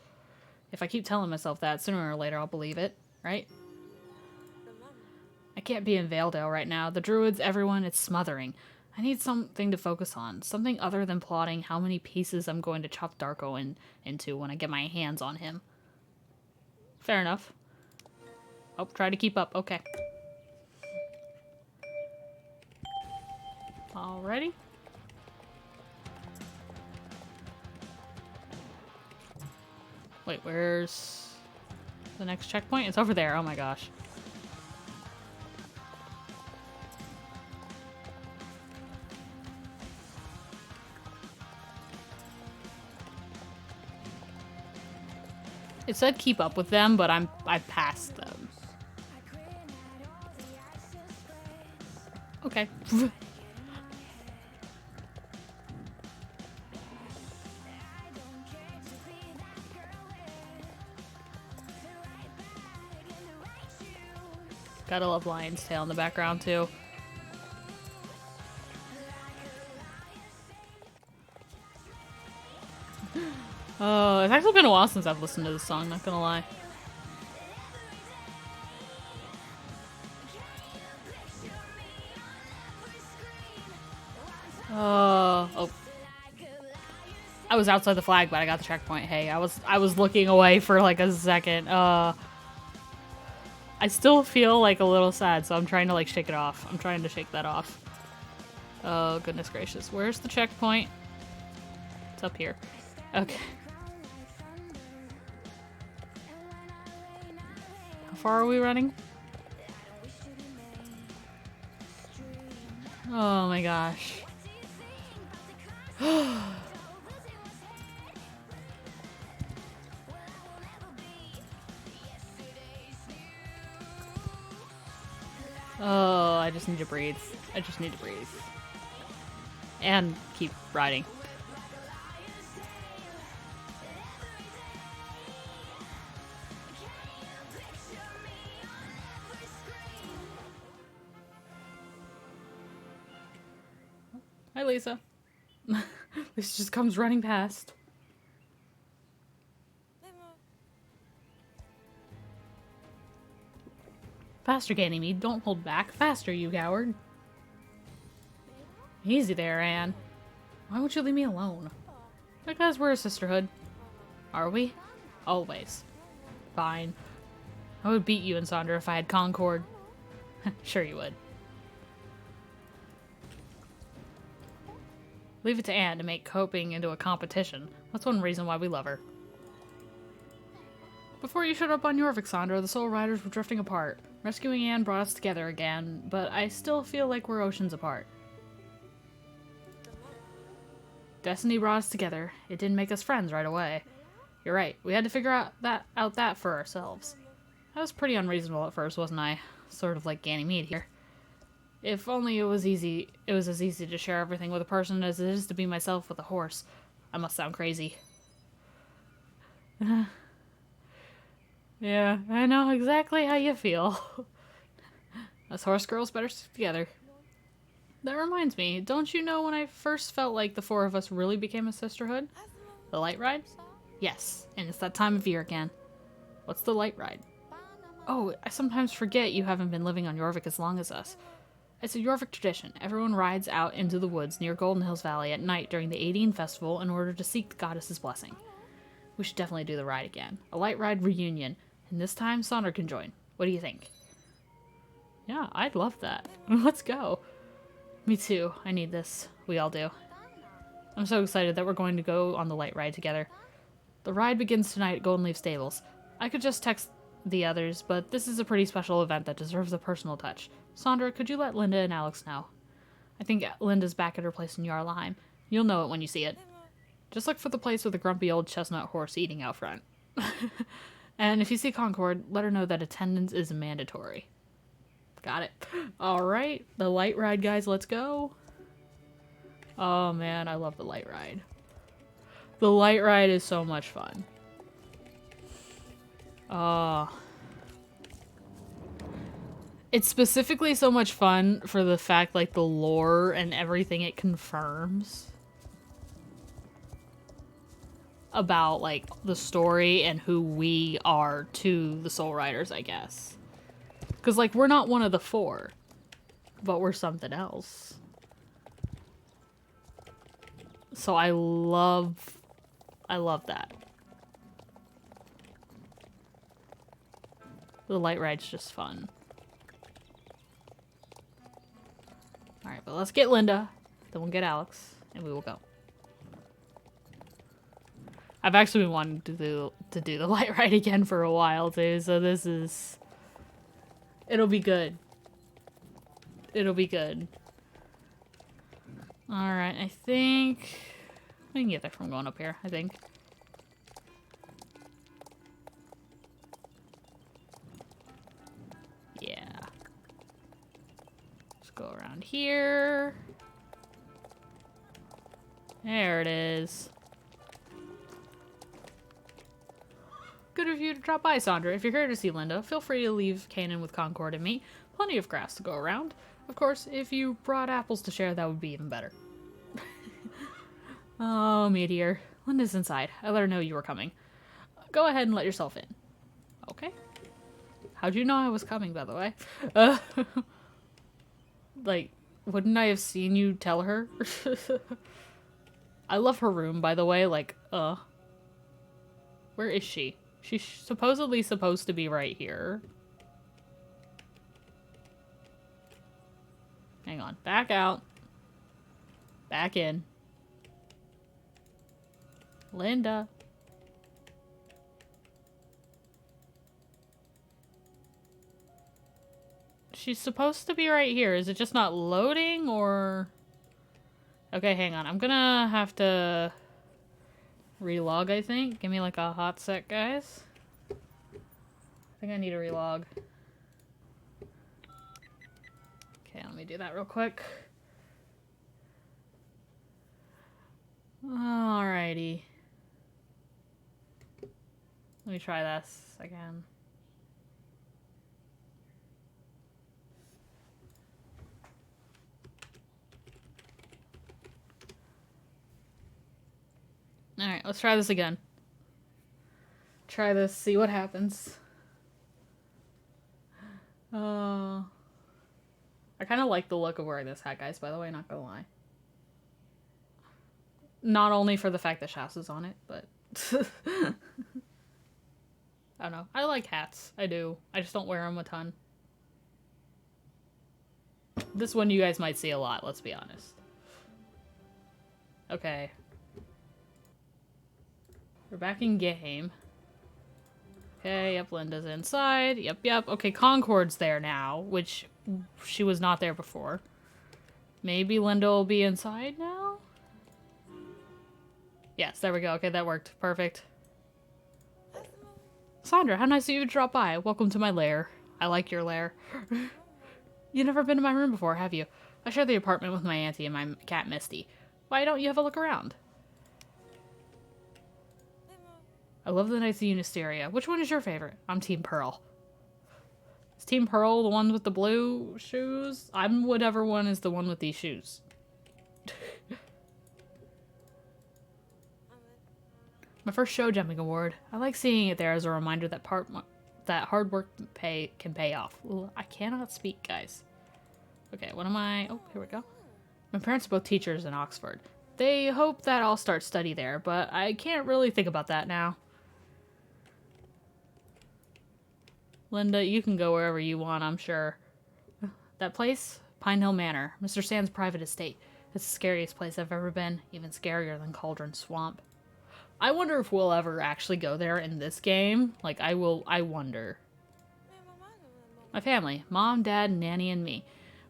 If I keep telling myself that, sooner or later I'll believe it, right? I can't be in Valedale right now. The druids, everyone, it's smothering. I need something to focus on. Something other than plotting how many pieces I'm going to chop Darko into when I get my hands on him. Fair enough. Oh, try to keep up. Okay. Alrighty. Wait, where's the next checkpoint? It's over there. Oh my gosh. It said keep up with them, but I passed them. Okay. Gotta love Lion's Tail in the background too. Oh, it's actually been a while since I've listened to this song, not gonna lie. Oh. I was outside the flag, but I got the checkpoint. Hey, I was looking away for like a second. I still feel like a little sad, so I'm trying to like shake it off. I'm trying to shake that off. Oh, goodness gracious. Where's the checkpoint? It's up here. Okay. How far are we running? Oh my gosh. Oh, I just need to breathe. I just need to breathe. And keep riding. Hi, Lisa. Lisa just comes running past. Faster, Ganymede. Don't hold back. Faster, you coward. Easy there, Anne. Why won't you leave me alone? Because we're a sisterhood. Are we? Always. Fine. I would beat you and Sandra if I had Concord. Sure you would. Leave it to Anne to make coping into a competition. That's one reason why we love her. Before you showed up on Jorvik, Sandra, the Soul Riders were drifting apart. Rescuing Anne brought us together again, but I still feel like we're oceans apart. Destiny brought us together. It didn't make us friends right away. You're right, we had to figure out that for ourselves. I was pretty unreasonable at first, wasn't I? Sort of like Ganymede here. If only it was as easy to share everything with a person as it is to be myself with a horse. I must sound crazy. Yeah, I know exactly how you feel. Us horse girls better stick together. That reminds me, don't you know when I first felt like the four of us really became a sisterhood? The light ride? Yes, and it's that time of year again. What's the light ride? Oh, I sometimes forget you haven't been living on Jorvik as long as us. It's a Jorvik tradition. Everyone rides out into the woods near Golden Hills Valley at night during the 18 festival in order to seek the goddess's blessing. We should definitely do the ride again. A light ride reunion. And this time, Sandra can join. What do you think? Yeah, I'd love that. Let's go. Me too. I need this. We all do. I'm so excited that we're going to go on the light ride together. The ride begins tonight at Golden Leaf Stables. I could just text the others, but this is a pretty special event that deserves a personal touch. Sandra, could you let Linda and Alex know? I think Linda's back at her place in Jarlaheim. You'll know it when you see it. Just look for the place with a grumpy old chestnut horse eating out front. And if you see Concord, let her know that attendance is mandatory. Got it. Alright, the light ride, guys, let's go. Oh man, I love the light ride. The light ride is so much fun. It's specifically so much fun for the fact, like, the lore and everything it confirms about, like, the story and who we are to the Soul Riders, I guess. Because, like, we're not one of the four, but we're something else. So I love that. The light ride's just fun. Alright, but let's get Linda, then we'll get Alex, and we will go. I've actually been wanting to do the light ride again for a while too, so this is... It'll be good. It'll be good. Alright, I think... We can get there from going up here, I think. Yeah. Let's go around here. There it is. Good of you to drop by, Sandra. If you're here to see Linda, feel free to leave Canaan with Concord and me. Plenty of grass to go around. Of course, if you brought apples to share, that would be even better. Oh, Meteor. Linda's inside. I let her know you were coming. Go ahead and let yourself in. Okay. How'd you know I was coming, by the way? Like, wouldn't I have seen you tell her? I love her room, by the way. Like, where is she? She's supposedly supposed to be right here. Hang on. Back out. Back in. Linda. She's supposed to be right here. Is it just not loading, or... Okay, hang on. I'm gonna have to relog, I think. Give me like a hot sec, guys. I think I need to relog. Okay, let me do that real quick. Alrighty. Let me try this again. Alright, let's try this again. Try this, see what happens. I kind of like the look of wearing this hat, guys, by the way, not gonna lie. Not only for the fact that Shas is on it, but... I don't know. I like hats. I do. I just don't wear them a ton. This one you guys might see a lot, let's be honest. Okay. We're back in game. Okay, yep, Linda's inside. Yep, yep. Okay, Concord's there now, which she was not there before. Maybe Linda will be inside now? Yes, there we go. Okay, that worked. Perfect. Sandra, how nice of you to drop by. Welcome to my lair. I like your lair. You've never been to my room before, have you? I share the apartment with my auntie and my cat Misty. Why don't you have a look around? I love the Knights of Unisteria. Which one is your favorite? I'm Team Pearl. Is Team Pearl the one with the blue shoes? I'm whatever one is the one with these shoes. My first show jumping award. I like seeing it there as a reminder that hard work can pay off. Ugh, I cannot speak, guys. Okay, what am I? Oh, here we go. My parents are both teachers in Oxford. They hope that I'll start study there, but I can't really think about that now. Linda, you can go wherever you want, I'm sure. That place? Pine Hill Manor. Mr. Sand's private estate. It's the scariest place I've ever been. Even scarier than Cauldron Swamp. I wonder if we'll ever actually go there in this game. Like, I wonder. My family. Mom, Dad, Nanny, and me.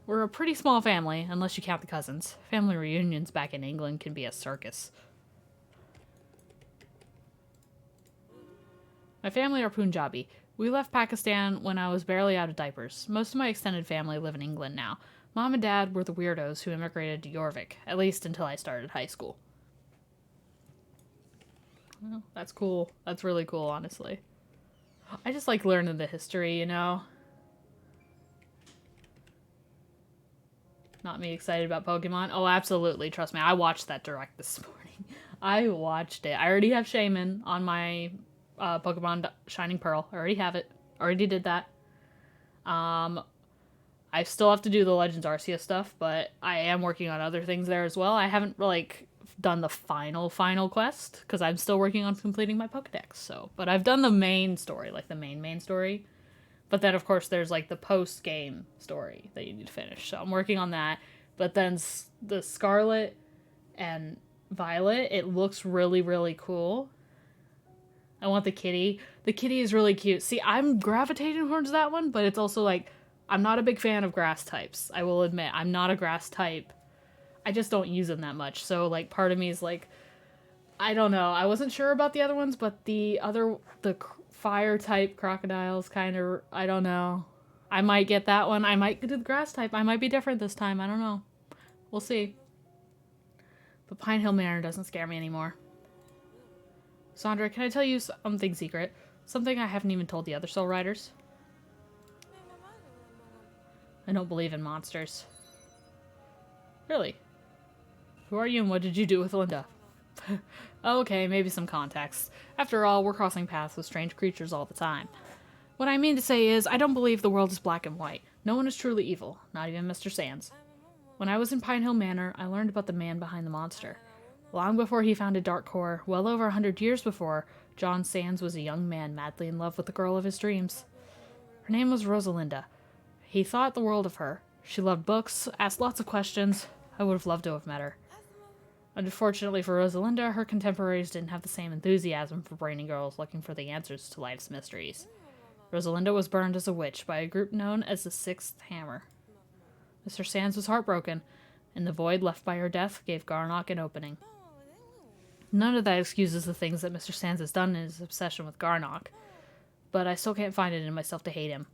We're a pretty small family, unless you count the cousins. Family reunions back in England can be a circus. My family are Punjabi. We left Pakistan when I was barely out of diapers. Most of my extended family live in England now. Mom and Dad were the weirdos who immigrated to Jorvik, at least until I started high school. Well, that's cool. That's really cool, honestly. I just like learning the history, you know? Not me excited about Pokemon? Oh, absolutely. Trust me. I watched that direct this morning. I watched it. I already have Shaman on my Pokemon Shining Pearl. I already have it. Already did that. I still have to do the Legends Arceus stuff, but I am working on other things there as well. I haven't, like, done the final quest, because I'm still working on completing my Pokedex, so. But I've done the main story, like the main story. But then, of course, there's, like, the post-game story that you need to finish. So I'm working on that. But then the Scarlet and Violet, it looks really, really cool. I want the kitty. The kitty is really cute. See, I'm gravitating towards that one, but it's also, like, I'm not a big fan of grass types. I will admit, I'm not a grass type. I just don't use them that much. So, like, part of me is, like, I don't know. I wasn't sure about the other ones, but the fire type crocodiles kind of, I don't know. I might get that one. I might do the grass type. I might be different this time. I don't know. We'll see. But Pine Hill Manor doesn't scare me anymore. Sandra, can I tell you something secret? Something I haven't even told the other Soul Riders? I don't believe in monsters. Really? Who are you and what did you do with Linda? Okay, maybe some context. After all, we're crossing paths with strange creatures all the time. What I mean to say is, I don't believe the world is black and white. No one is truly evil, not even Mr. Sands. When I was in Pine Hill Manor, I learned about the man behind the monster. Long before he founded Dark Core, well over 100 years before, John Sands was a young man madly in love with the girl of his dreams. Her name was Rosalinda. He thought the world of her. She loved books, asked lots of questions. I would have loved to have met her. Unfortunately for Rosalinda, her contemporaries didn't have the same enthusiasm for brainy girls looking for the answers to life's mysteries. Rosalinda was burned as a witch by a group known as the Sixth Hammer. Mr. Sands was heartbroken, and the void left by her death gave Garnock an opening. None of that excuses the things that Mr. Sands has done in his obsession with Garnock, but I still can't find it in myself to hate him.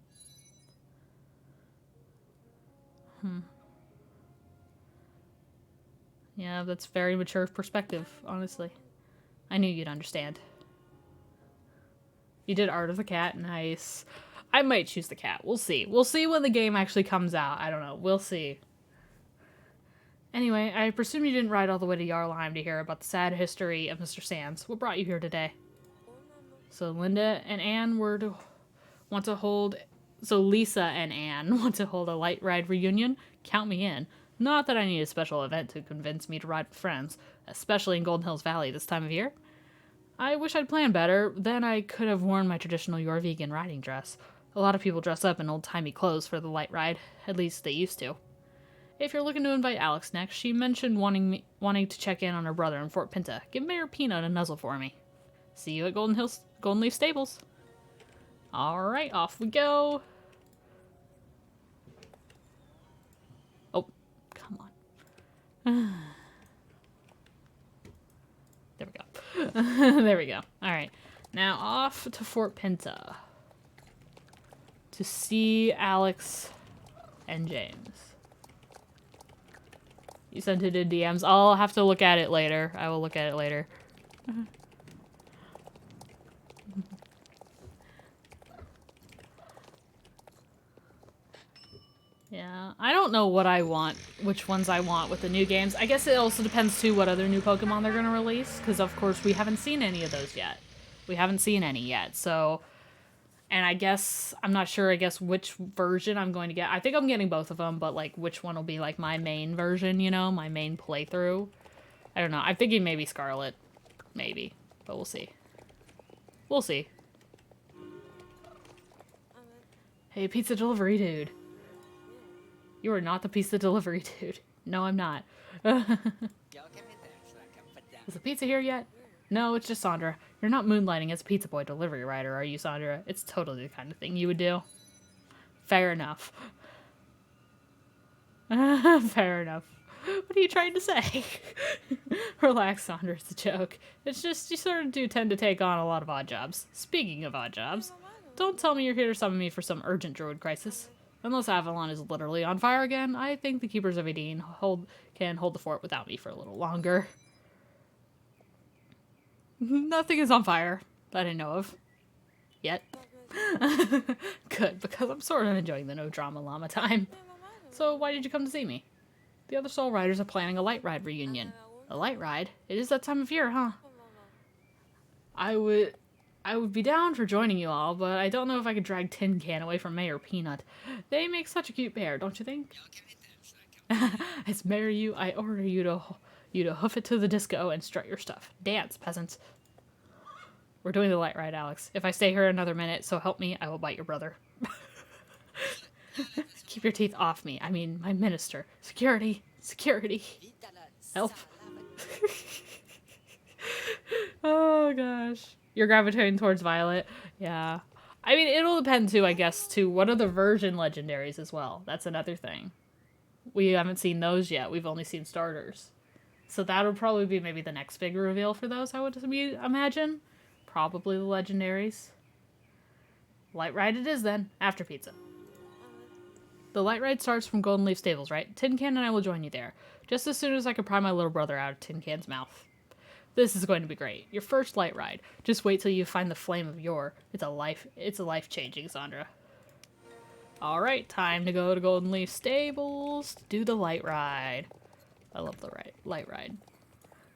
Yeah, that's very mature perspective, honestly. I knew you'd understand. You did Art of the Cat, nice. I might choose the cat, we'll see. We'll see when the game actually comes out, I don't know, we'll see. Anyway, I presume you didn't ride all the way to Jarlheim to hear about the sad history of Mr. Sands. What brought you here today? So Lisa and Anne want to hold a light ride reunion? Count me in. Not that I need a special event to convince me to ride with friends, especially in Golden Hills Valley this time of year. I wish I'd planned better, then I could have worn my traditional Jorvigan riding dress. A lot of people dress up in old-timey clothes for the light ride, at least they used to. If you're looking to invite Alex next, she mentioned wanting to check in on her brother in Fort Pinta. Give Mayor Peanut a nuzzle for me. See you at Golden Leaf Stables. Alright, off we go. Oh, come on. There we go. There we go. Alright, now off to Fort Pinta. To see Alex and James. You sent it in DMs. I'll have to look at it later. I will look at it later. Yeah, I don't know what I want, which ones I want with the new games. I guess it also depends too what other new Pokemon they're gonna release, because of course we haven't seen any of those yet. We haven't seen any yet, so... And I guess, I'm not sure, I guess, which version I'm going to get. I think I'm getting both of them, but, like, which one will be, like, my main version, you know? My main playthrough. I don't know. I'm thinking maybe Scarlet. Maybe. But we'll see. We'll see. Hey, pizza delivery dude. You are not the pizza delivery dude. No, I'm not. Is the pizza here yet? No, it's just Sandra. You're not moonlighting as a pizza boy delivery rider, are you, Sandra? It's totally the kind of thing you would do. Fair enough. Fair enough. What are you trying to say? Relax, Sandra, it's a joke. It's just you sort of do tend to take on a lot of odd jobs. Speaking of odd jobs, don't tell me you're here to summon me for some urgent druid crisis. Unless Avalon is literally on fire again, I think the Keepers of Aideen can hold the fort without me for a little longer. Nothing is on fire that I know of. Yet. Good, because I'm sort of enjoying the no drama llama time. So why did you come to see me? The other Soul Riders are planning a light ride reunion. A light ride? It is that time of year, huh? I would be down for joining you all, but I don't know if I could drag Tin Can away from Mayor Peanut. They make such a cute pair, don't you think? As Mayor you, I order you to hoof it to the disco and strut your stuff. Dance, peasants. We're doing the light ride, Alex. If I stay here another minute, so help me, I will bite your brother. Keep your teeth off me. I mean, my minister. Security. Security. Help. Oh, gosh. You're gravitating towards Violet. Yeah. I mean, it'll depend, too, I guess, too. What are the version legendaries as well? That's another thing. We haven't seen those yet. We've only seen starters. So that'll probably be maybe the next big reveal for those, I would imagine. Probably the legendaries. Light ride it is, then. After pizza. The light ride starts from Golden Leaf Stables, right? Tin Can and I will join you there, just as soon as I can pry my little brother out of Tin Can's mouth. This is going to be great. Your first light ride. Just wait till you find the flame of yore. It's a life-changing, Sandra. Alright, time to go to Golden Leaf Stables to do the light ride. I love the light ride.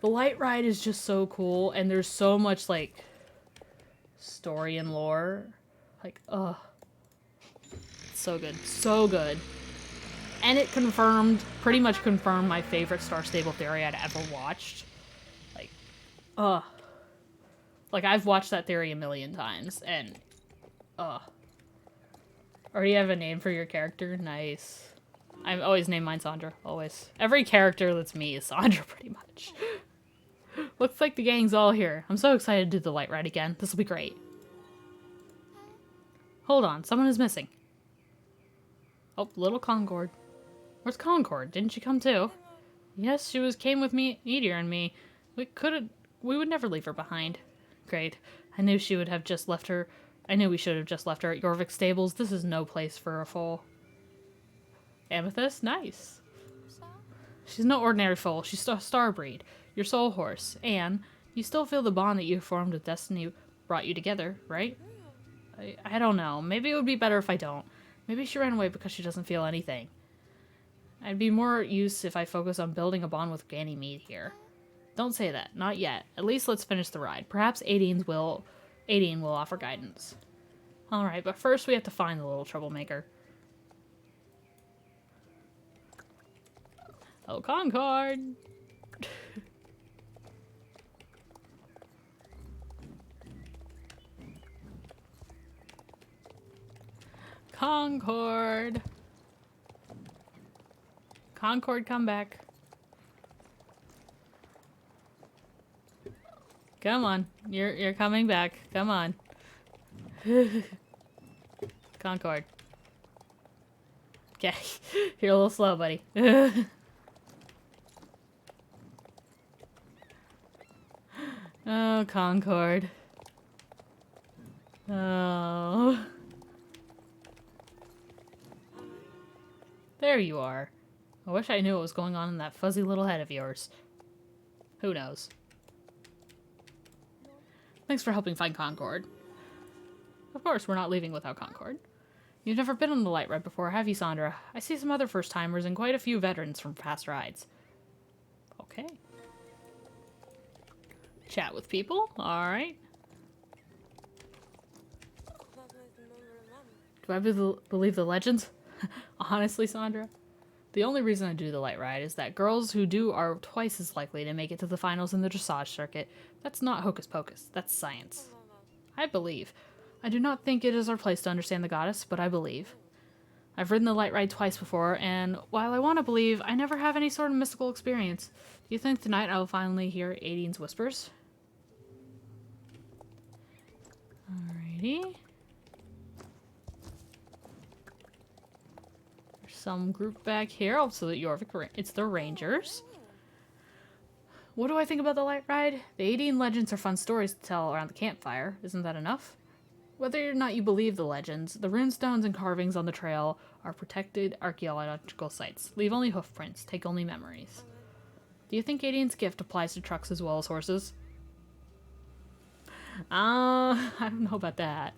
The light ride is just so cool, and there's so much, like, story and lore. Like, ugh. So good. So good. And it pretty much confirmed my favorite Star Stable theory I'd ever watched. Like, ugh. Like, I've watched that theory a million times, and, ugh. Already have a name for your character? Nice. I always name mine Sandra. Always. Every character that's me is Sandra, pretty much. Looks like the gang's all here. I'm so excited to do the light ride again. This will be great. Hold on. Someone is missing. Oh, little Concord. Where's Concord? Didn't she come too? Yes, came with me, Meteor and me. We would never leave her behind. Great. I knew we should have just left her at Jorvik Stables. This is no place for a foal. Amethyst? Nice. She's no ordinary foal. She's a star breed. Your soul horse. And you still feel the bond that you formed with Destiny brought you together, right? I don't know. Maybe it would be better if I don't. Maybe she ran away because she doesn't feel anything. I'd be more use if I focus on building a bond with Ganymede here. Don't say that. Not yet. At least let's finish the ride. Perhaps Aideen will offer guidance. Alright, but first we have to find the little troublemaker. Oh, Concord! Concord! Concord, come back. Come on. You're coming back. Come on. Concord. Okay. You're a little slow, buddy. Oh, Concord. Oh. There you are. I wish I knew what was going on in that fuzzy little head of yours. Who knows? Thanks for helping find Concord. Of course, we're not leaving without Concord. You've never been on the light ride before, have you, Sandra? I see some other first-timers and quite a few veterans from past rides. Okay. Chat with people? Alright. Do I believe the legends? Honestly, Sandra, the only reason I do the light ride is that girls who do are twice as likely to make it to the finals in the dressage circuit. That's not hocus pocus. That's science. I believe. I do not think it is our place to understand the goddess, but I believe. I've ridden the light ride twice before, and while I want to believe, I never have any sort of mystical experience. Do you think tonight I will finally hear Aideen's whispers? Alrighty. There's some group back here. Also, the Jorvik. It's the Rangers. What do I think about the light ride? The 18 legends are fun stories to tell around the campfire. Isn't that enough? Whether or not you believe the legends, the runestones and carvings on the trail are protected archaeological sites. Leave only hoof prints. Take only memories. Do you think Adian's gift applies to trucks as well as horses? I don't know about that.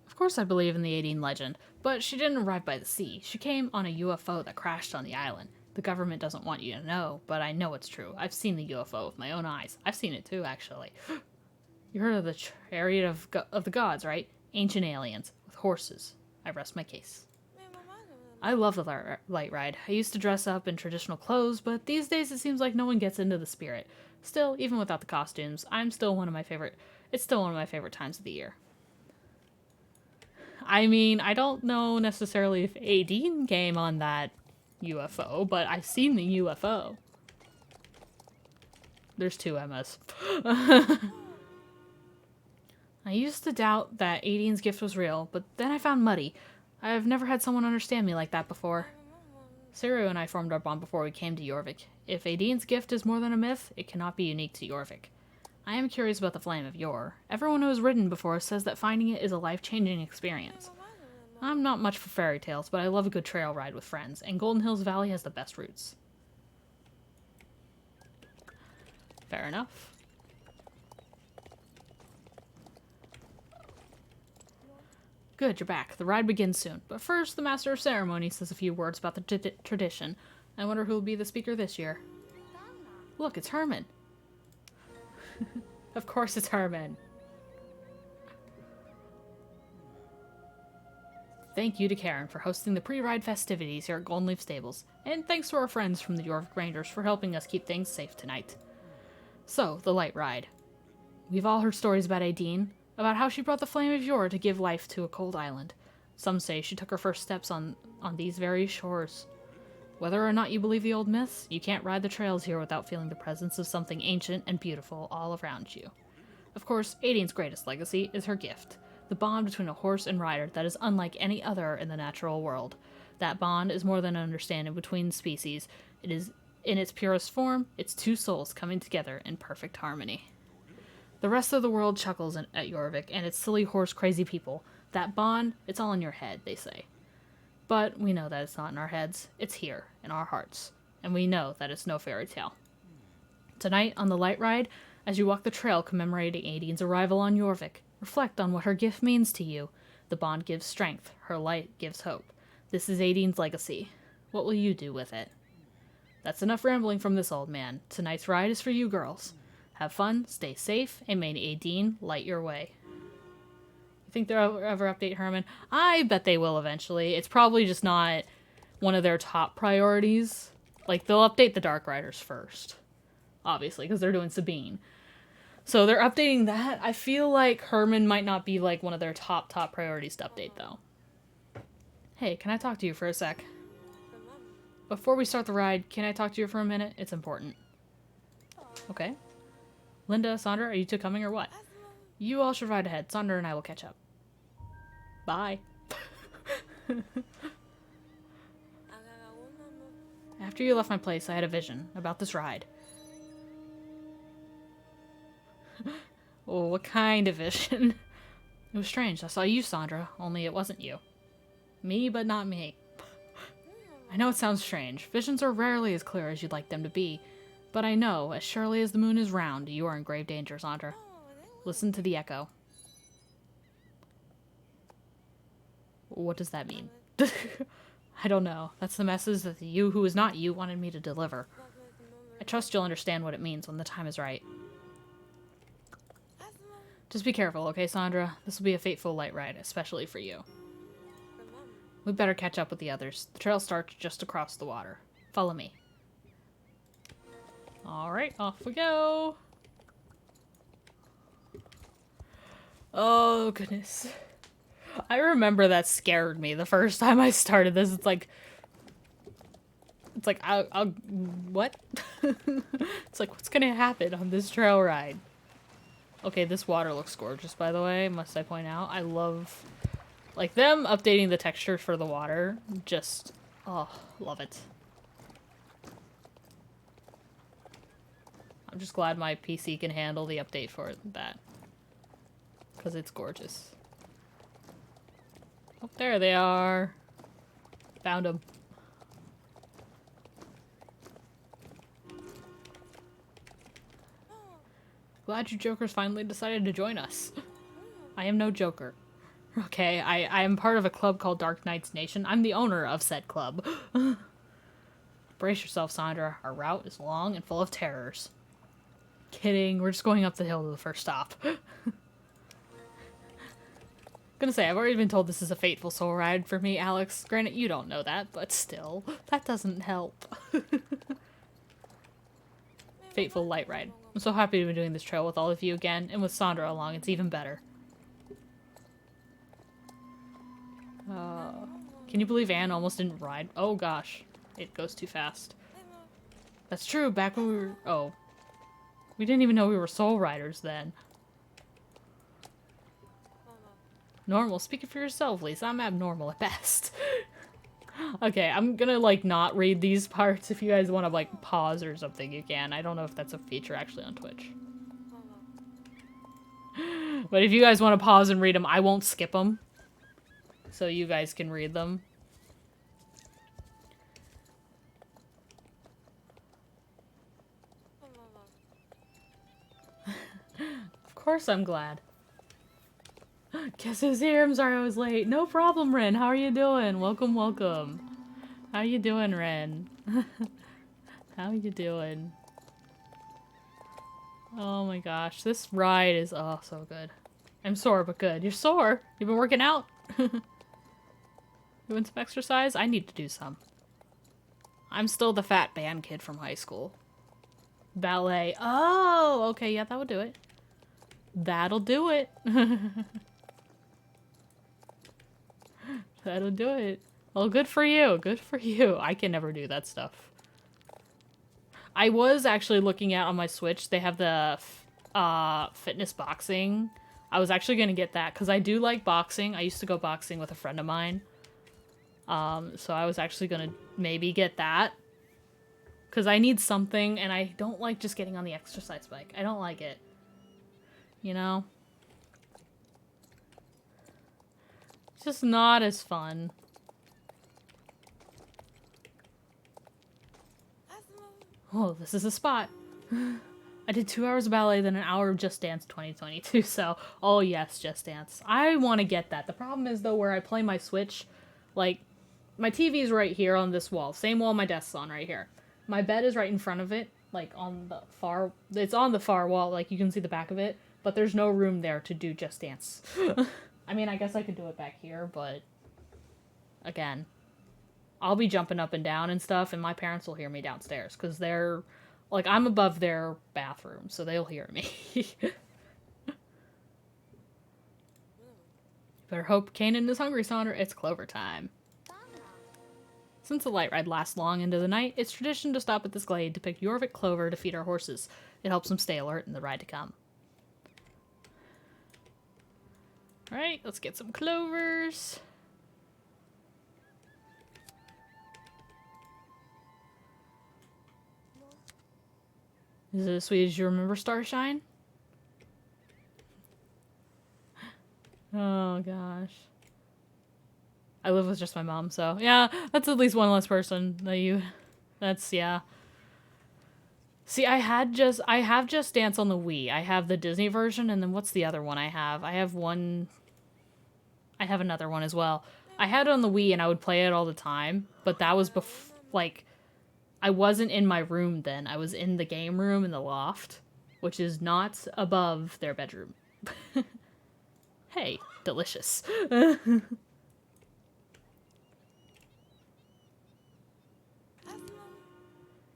Of course I believe in the 18 legend, but she didn't arrive by the sea. She came on a UFO that crashed on the island. The government doesn't want you to know, but I know it's true. I've seen the UFO with my own eyes. I've seen it too, actually. You heard of the chariot of the gods, right? Ancient aliens with horses. I rest my case. I love the light ride. I used to dress up in traditional clothes, but these days it seems like no one gets into the spirit. Still, even without the costumes, it's still one of my favorite times of the year. I mean, I don't know necessarily if Adine came on that UFO, but I've seen the UFO. There's two Emmas. I used to doubt that Adine's gift was real, but then I found Muddy. I've never had someone understand me like that before. Saru and I formed our bond before we came to Jorvik. If Adine's gift is more than a myth, it cannot be unique to Jorvik. I am curious about the Flame of Yore. Everyone who has ridden before says that finding it is a life-changing experience. I'm not much for fairy tales, but I love a good trail ride with friends, and Golden Hills Valley has the best routes. Fair enough. Good, you're back. The ride begins soon. But first, the Master of Ceremony says a few words about the tradition. I wonder who will be the speaker this year. Look, it's Herman. Of course it's Herman. Thank you to Karen for hosting the pre-ride festivities here at Golden Leaf Stables. And thanks to our friends from the Jorvik Rangers for helping us keep things safe tonight. So, the light ride. We've all heard stories about Adine, about how she brought the Flame of Yore to give life to a cold island. Some say she took her first steps on these very shores. Whether or not you believe the old myths, you can't ride the trails here without feeling the presence of something ancient and beautiful all around you. Of course, Adine's greatest legacy is her gift, the bond between a horse and rider that is unlike any other in the natural world. That bond is more than an understanding between species. It is, in its purest form, it's two souls coming together in perfect harmony. The rest of the world chuckles at Jorvik and its silly horse-crazy people. That bond, it's all in your head, they say. But we know that it's not in our heads. It's here, in our hearts. And we know that it's no fairy tale. Tonight, on the light ride, as you walk the trail commemorating Adine's arrival on Jorvik, reflect on what her gift means to you. The bond gives strength. Her light gives hope. This is Adine's legacy. What will you do with it? That's enough rambling from this old man. Tonight's ride is for you girls. Have fun, stay safe, and may Adine light your way. You think they'll ever update Herman? I bet they will eventually. It's probably just not one of their top priorities. Like, they'll update the Dark Riders first. Obviously, because they're doing Sabine. So they're updating that. I feel like Herman might not be, like, one of their top priorities to update, though. Hey, can I talk to you for a sec? Before we start the ride, can I talk to you for a minute? It's important. Okay. Linda, Sandra, are you two coming or what? You all should ride ahead. Sandra and I will catch up. Bye. After you left my place, I had a vision about this ride. Oh, what kind of vision? It was strange. I saw you, Sandra, only it wasn't you. Me, but not me. I know it sounds strange. Visions are rarely as clear as you'd like them to be. But I know, as surely as the moon is round, you are in grave danger, Sandra. Listen to the echo. What does that mean? I don't know. That's the message that the you who is not you wanted me to deliver. I trust you'll understand what it means when the time is right. Just be careful, okay, Sandra? This will be a fateful light ride, especially for you. We'd better catch up with the others. The trail starts just across the water. Follow me. Alright, off we go. Oh, goodness. I remember that scared me the first time I started this. It's like, It's like, I'll what? It's like, what's gonna happen on this trail ride? Okay, this water looks gorgeous, by the way, must I point out. I love, like, them updating the texture for the water. Just, oh, love it. I'm just glad my PC can handle the update for that. Because it's gorgeous. Oh, there they are. Found them. Glad you jokers finally decided to join us. I am no joker. Okay, I am part of a club called Dark Knights Nation. I'm the owner of said club. Brace yourself, Sandra. Our route is long and full of terrors. Kidding, we're just going up the hill to the first stop. Gonna say, I've already been told this is a fateful soul ride for me, Alex. Granted, you don't know that, but still, that doesn't help. Fateful light ride. I'm so happy to be doing this trail with all of you again, and with Sandra along, it's even better. Can you believe Anne almost didn't ride? Oh gosh, it goes too fast. That's true, back when we were... Oh. We didn't even know we were soul riders then. Normal, speaking for yourself, Lisa. I'm abnormal at best. Okay, I'm gonna, like, not read these parts. If you guys want to, like, pause or something, you can. I don't know if that's a feature actually on Twitch. But if you guys want to pause and read them, I won't skip them. So you guys can read them. Of course I'm glad. Guess who's here? I'm sorry I was late. No problem, Ren. How are you doing? Welcome, welcome. How you doing, Ren? How you doing? Oh my gosh, this ride is oh so good. I'm sore, but good. You're sore? You've been working out? Doing some exercise? I need to do some. I'm still the fat band kid from high school. Ballet. Oh, okay, yeah, that would do it. That'll do it. That'll do it. Well, good for you. Good for you. I can never do that stuff. I was actually looking at on my Switch. They have the fitness boxing. I was actually going to get that because I do like boxing. I used to go boxing with a friend of mine. So I was actually going to maybe get that. Because I need something and I don't like just getting on the exercise bike. I don't like it. You know? It's just not as fun. Oh, this is a spot. I did 2 hours of ballet, then an hour of Just Dance 2022, so... Oh yes, Just Dance. I want to get that. The problem is, though, where I play my Switch, like, my TV's right here on this wall. Same wall my desk's on right here. My bed is right in front of it, like, on the far... It's on the far wall, like, you can see the back of it, but there's no room there to do Just Dance. I mean, I guess I could do it back here, but... Again... I'll be jumping up and down and stuff, and my parents will hear me downstairs, because they're, like, I'm above their bathroom, so they'll hear me. Better hope Kanan is hungry, Sandra. It's clover time. Since the light ride lasts long into the night, it's tradition to stop at this glade to pick Jorvik clover to feed our horses. It helps them stay alert in the ride to come. Alright, let's get some clovers. Is it as sweet as you remember Starshine? Oh gosh. I live with just my mom, so yeah, that's at least one less person that you... That's, yeah. See, I have Just Dance on the Wii. I have the Disney version, and then what's the other one I have? I have another one as well. I had it on the Wii, and I would play it all the time, but that was like... I wasn't in my room then. I was in the game room in the loft, which is not above their bedroom. Hey, delicious.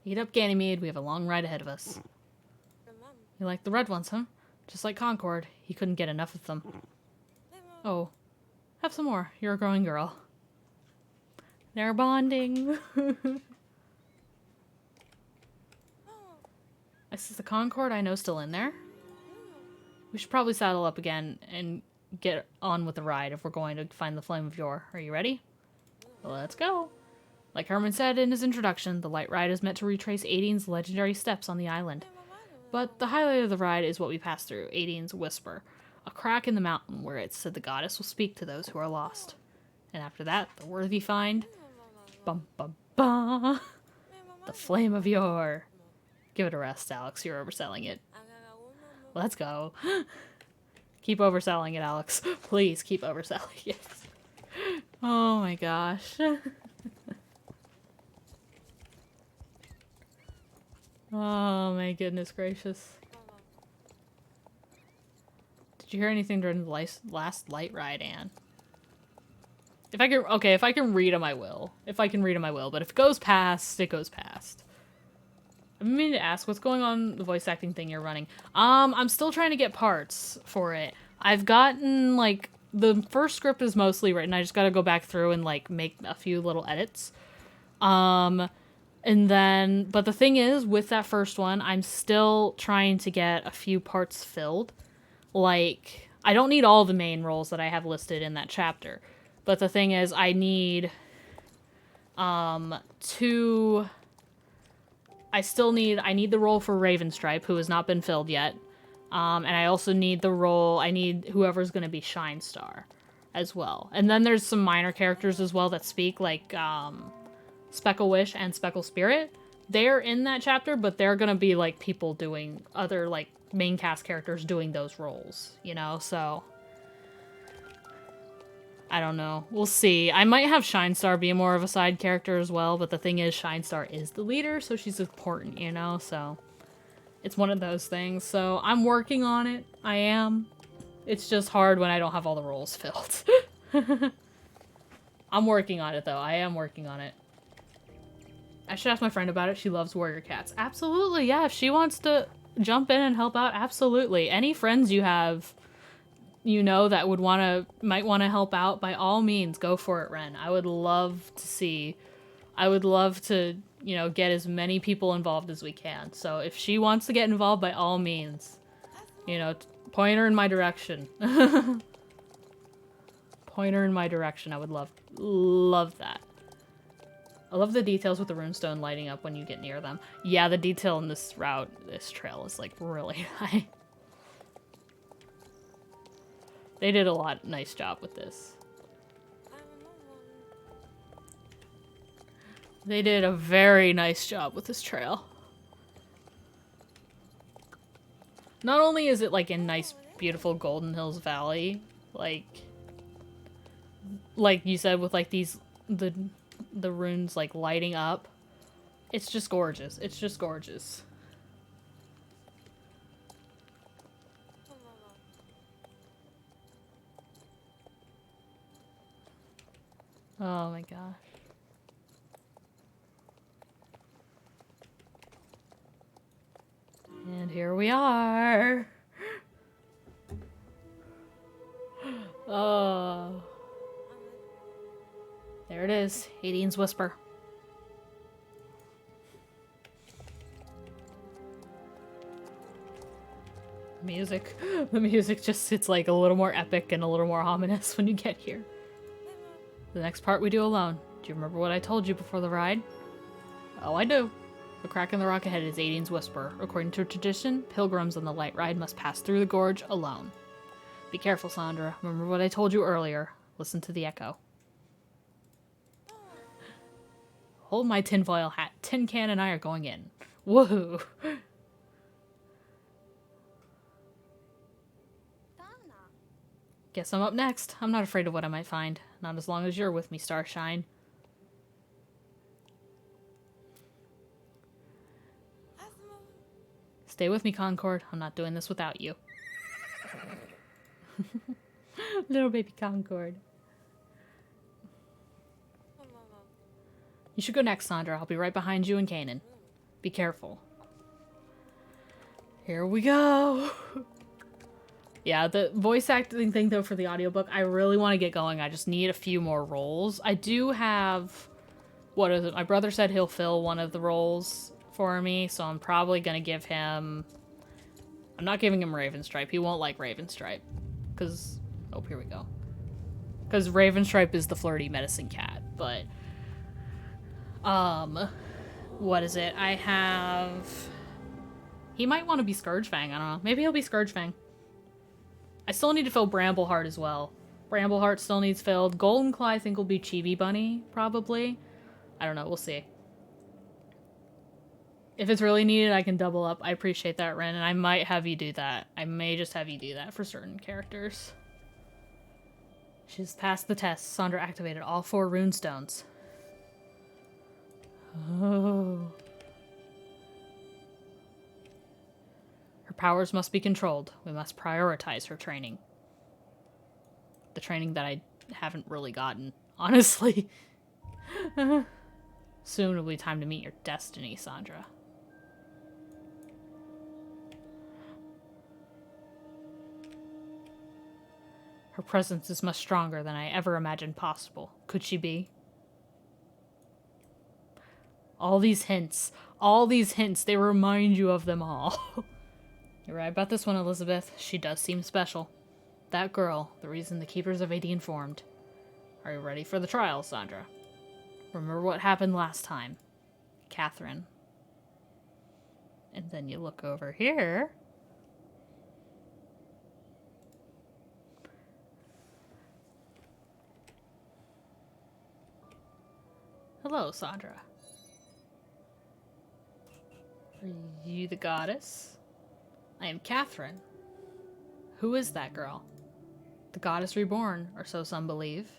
Eat up, Ganymede. We have a long ride ahead of us. You like the red ones, huh? Just like Concord. He couldn't get enough of them. Oh, have some more. You're a growing girl. They're bonding. Is the Concorde I know still in there? We should probably saddle up again and get on with the ride if we're going to find the Flame of Yore. Are you ready? Let's go. Like Herman said in his introduction, the light ride is meant to retrace Aideen's legendary steps on the island. But the highlight of the ride is what we pass through, Aideen's Whisper, a crack in the mountain where it's said the goddess will speak to those who are lost. And after that, the worthy find, bum bum bum, the Flame of Yore. Give it a rest, Alex. You're overselling it. Let's go. Keep overselling it, Alex. Please keep overselling it. Oh my gosh. Oh my goodness gracious. Did you hear anything during the last light ride, Anne? If I can read them, I will. If I can read them, I will. But if it goes past, it goes past. I've been meaning to ask, what's going on the voice acting thing you're running? I'm still trying to get parts for it. I've gotten, like, the first script is mostly written. I just gotta go back through and, like, make a few little edits. And then, but the thing is, with that first one, I'm still trying to get a few parts filled. Like, I don't need all the main roles that I have listed in that chapter. But the thing is, I need, I need the role for Ravenstripe, who has not been filled yet. And I also need I need whoever's going to be Shinestar as well. And then there's some minor characters as well that speak, like, Speckle Wish and Speckle Spirit. They're in that chapter, but they're gonna be, like, people doing other, like, main cast characters doing those roles, you know? So, I don't know. We'll see. I might have Shinestar be more of a side character as well, but the thing is, Shinestar is the leader, so she's important, you know? So, it's one of those things. So, I'm working on it. I am. It's just hard when I don't have all the roles filled. I'm working on it, though. I am working on it. I should ask my friend about it. She loves warrior cats. Absolutely, yeah. If she wants to jump in and help out, absolutely. Any friends you have, you know, that might want to help out, by all means, go for it, Ren. I would love to, you know, get as many people involved as we can. So if she wants to get involved, by all means, you know, point her in my direction. Point her in my direction. I would love that. I love the details with the runestone lighting up when you get near them. Yeah, the detail in this trail is, like, really high. They did a nice job with this. They did a very nice job with this trail. Not only is it, like, in nice, beautiful Golden Hills Valley, like you said, with, like, the runes, like, lighting up. It's just gorgeous. It's just gorgeous. Oh my gosh. And here we are. Oh. There it is, Aideen's Whisper. Music. The music just, it's like a little more epic and a little more ominous when you get here. The next part we do alone. Do you remember what I told you before the ride? Oh, I do. The crack in the rock ahead is Aideen's Whisper. According to tradition, pilgrims on the light ride must pass through the gorge alone. Be careful, Sandra. Remember what I told you earlier. Listen to the echo. Hold my tinfoil hat. Tin Can and I are going in. Woohoo! Guess I'm up next. I'm not afraid of what I might find. Not as long as you're with me, Starshine. Stay with me, Concord. I'm not doing this without you. Little baby Concord. You should go next, Sandra. I'll be right behind you and Kanan. Be careful. Here we go. Yeah, the voice acting thing, though, for the audiobook, I really want to get going. I just need a few more roles. I do have... What is it? My brother said he'll fill one of the roles for me, so I'm probably gonna give him... I'm not giving him Ravenstripe. He won't like Ravenstripe. Because... Oh, here we go. Because Ravenstripe is the flirty medicine cat, but... What is it? I have... He might want to be Scourgefang, I don't know. Maybe he'll be Scourgefang. I still need to fill Brambleheart as well. Brambleheart still needs filled. Goldenclaw I think will be Chibi Bunny, probably. I don't know, we'll see. If it's really needed, I can double up. I appreciate that, Ren, and I might have you do that. I may just have you do that for certain characters. She's passed the test. Sandra activated all 4 runestones. Oh. Her powers must be controlled. We must prioritize her training. The training that I haven't really gotten, honestly. Soon will be time to meet your destiny, Sandra. Her presence is much stronger than I ever imagined possible. Could she be? All these hints, they remind you of them all. You're right about this one, Elizabeth. She does seem special. That girl, the reason the Keepers of Aideen formed. Are you ready for the trial, Sandra? Remember what happened last time. Catherine. And then you look over here. Hello, Sandra. Are you the goddess? I am Catherine. Who is that girl? The goddess reborn, or so some believe.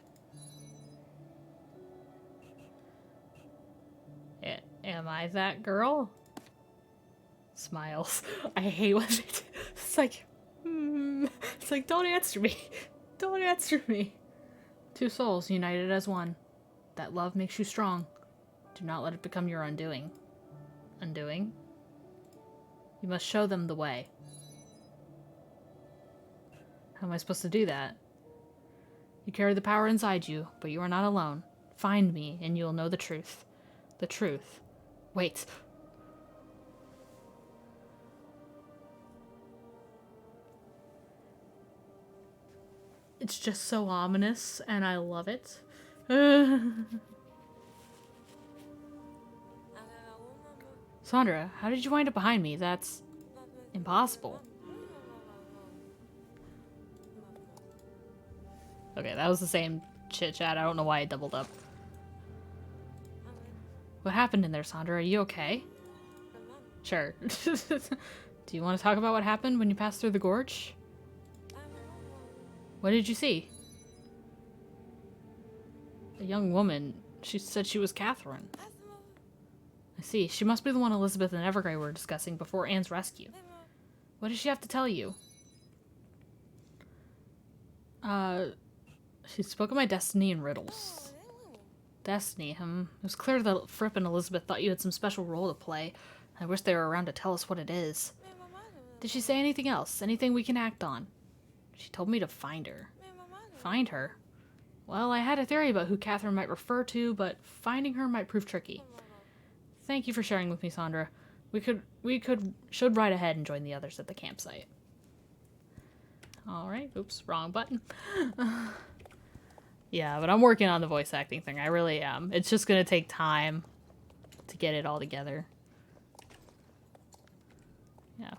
Am I that girl? Smiles. I hate when they do. It's like, It's like, don't answer me. Don't answer me. 2 souls united as one. That love makes you strong. Do not let it become your undoing. Undoing? You must show them the way. How am I supposed to do that? You carry the power inside you, but you are not alone. Find me, and you'll know the truth. The truth. Wait. It's just so ominous, and I love it. Sandra, how did you wind up behind me? That's impossible. Okay, that was the same chit-chat. I don't know why I doubled up. What happened in there, Sandra? Are you okay? Sure. Do you want to talk about what happened when you passed through the gorge? What did you see? A young woman. She said she was Catherine. I see. She must be the one Elizabeth and Evergrey were discussing before Anne's rescue. What did she have to tell you? She spoke of my destiny in riddles. Destiny, It was clear that Fripp and Elizabeth thought you had some special role to play. I wish they were around to tell us what it is. Did she say anything else? Anything we can act on? She told me to find her. Find her? Well, I had a theory about who Catherine might refer to, but finding her might prove tricky. Thank you for sharing with me, Sandra. We should ride ahead and join the others at the campsite. Alright, oops, wrong button. Yeah, but I'm working on the voice acting thing. I really am. It's just gonna take time to get it all together. Yeah.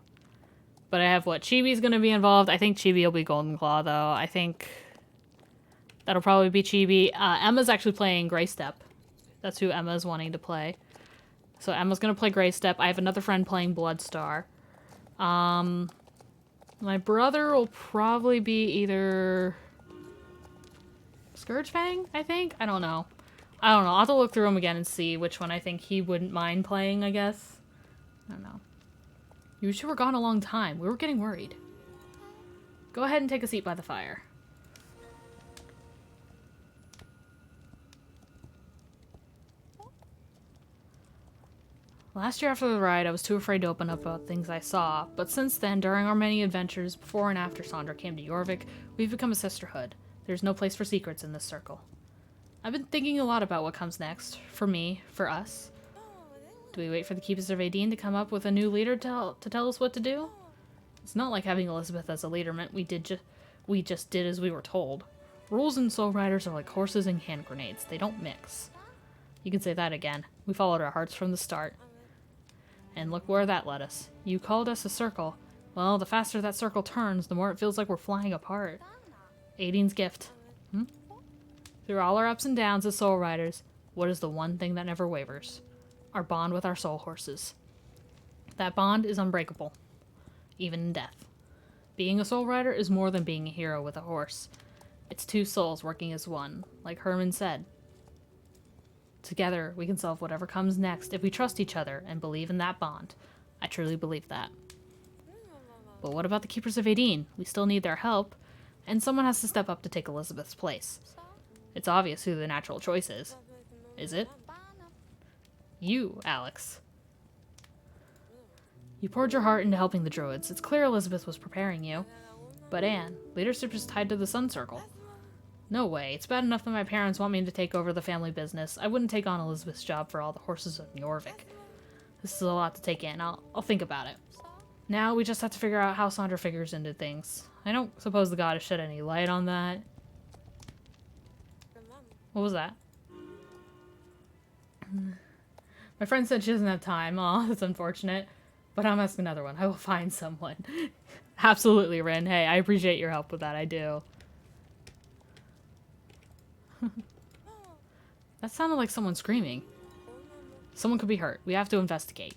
But I have what? Chibi's gonna be involved. I think Chibi will be Goldenclaw, though. I think that'll probably be Chibi. Emma's actually playing Greystep. That's who Emma's wanting to play. So Emma's gonna play Greystep. I have another friend playing Bloodstar. My brother will probably be either Scourgefang, I think? I don't know. I'll have to look through them again and see which one I think he wouldn't mind playing, I guess. I don't know. You two were gone a long time. We were getting worried. Go ahead and take a seat by the fire. Last year after the ride, I was too afraid to open up about things I saw, but since then, during our many adventures, before and after Sandra came to Jorvik, we've become a sisterhood. There's no place for secrets in this circle. I've been thinking a lot about what comes next. For me, for us. Do we wait for the Keepers of Aideen to come up with a new leader to tell us what to do? It's not like having Elizabeth as a leader meant we just did as we were told. Rules in Soul Riders are like horses and hand grenades. They don't mix. You can say that again. We followed our hearts from the start. And look where that led us. You called us a circle. Well, the faster that circle turns, the more it feels like we're flying apart. Aideen's gift. Through all our ups and downs as Soul Riders, what is the one thing that never wavers? Our bond with our soul horses. That bond is unbreakable, even in death. Being a Soul Rider is more than being a hero with a horse. It's two souls working as one, like Herman said. Together, we can solve whatever comes next if we trust each other and believe in that bond. I truly believe that. But what about the Keepers of Aideen? We still need their help, and someone has to step up to take Elizabeth's place. It's obvious who the natural choice is. Is it? You, Alex. You poured your heart into helping the Druids. It's clear Elizabeth was preparing you. But Anne, leadership is tied to the Sun Circle. No way. It's bad enough that my parents want me to take over the family business. I wouldn't take on Elizabeth's job for all the horses of Jorvik. This is a lot to take in. I'll think about it. Now we just have to figure out how Sandra figures into things. I don't suppose the goddess shed any light on that. What was that? My friend said she doesn't have time. Aw, that's unfortunate. But I'll ask another one. I will find someone. Absolutely, Rin. Hey, I appreciate your help with that. I do. That sounded like someone screaming. Someone could be hurt. We have to investigate.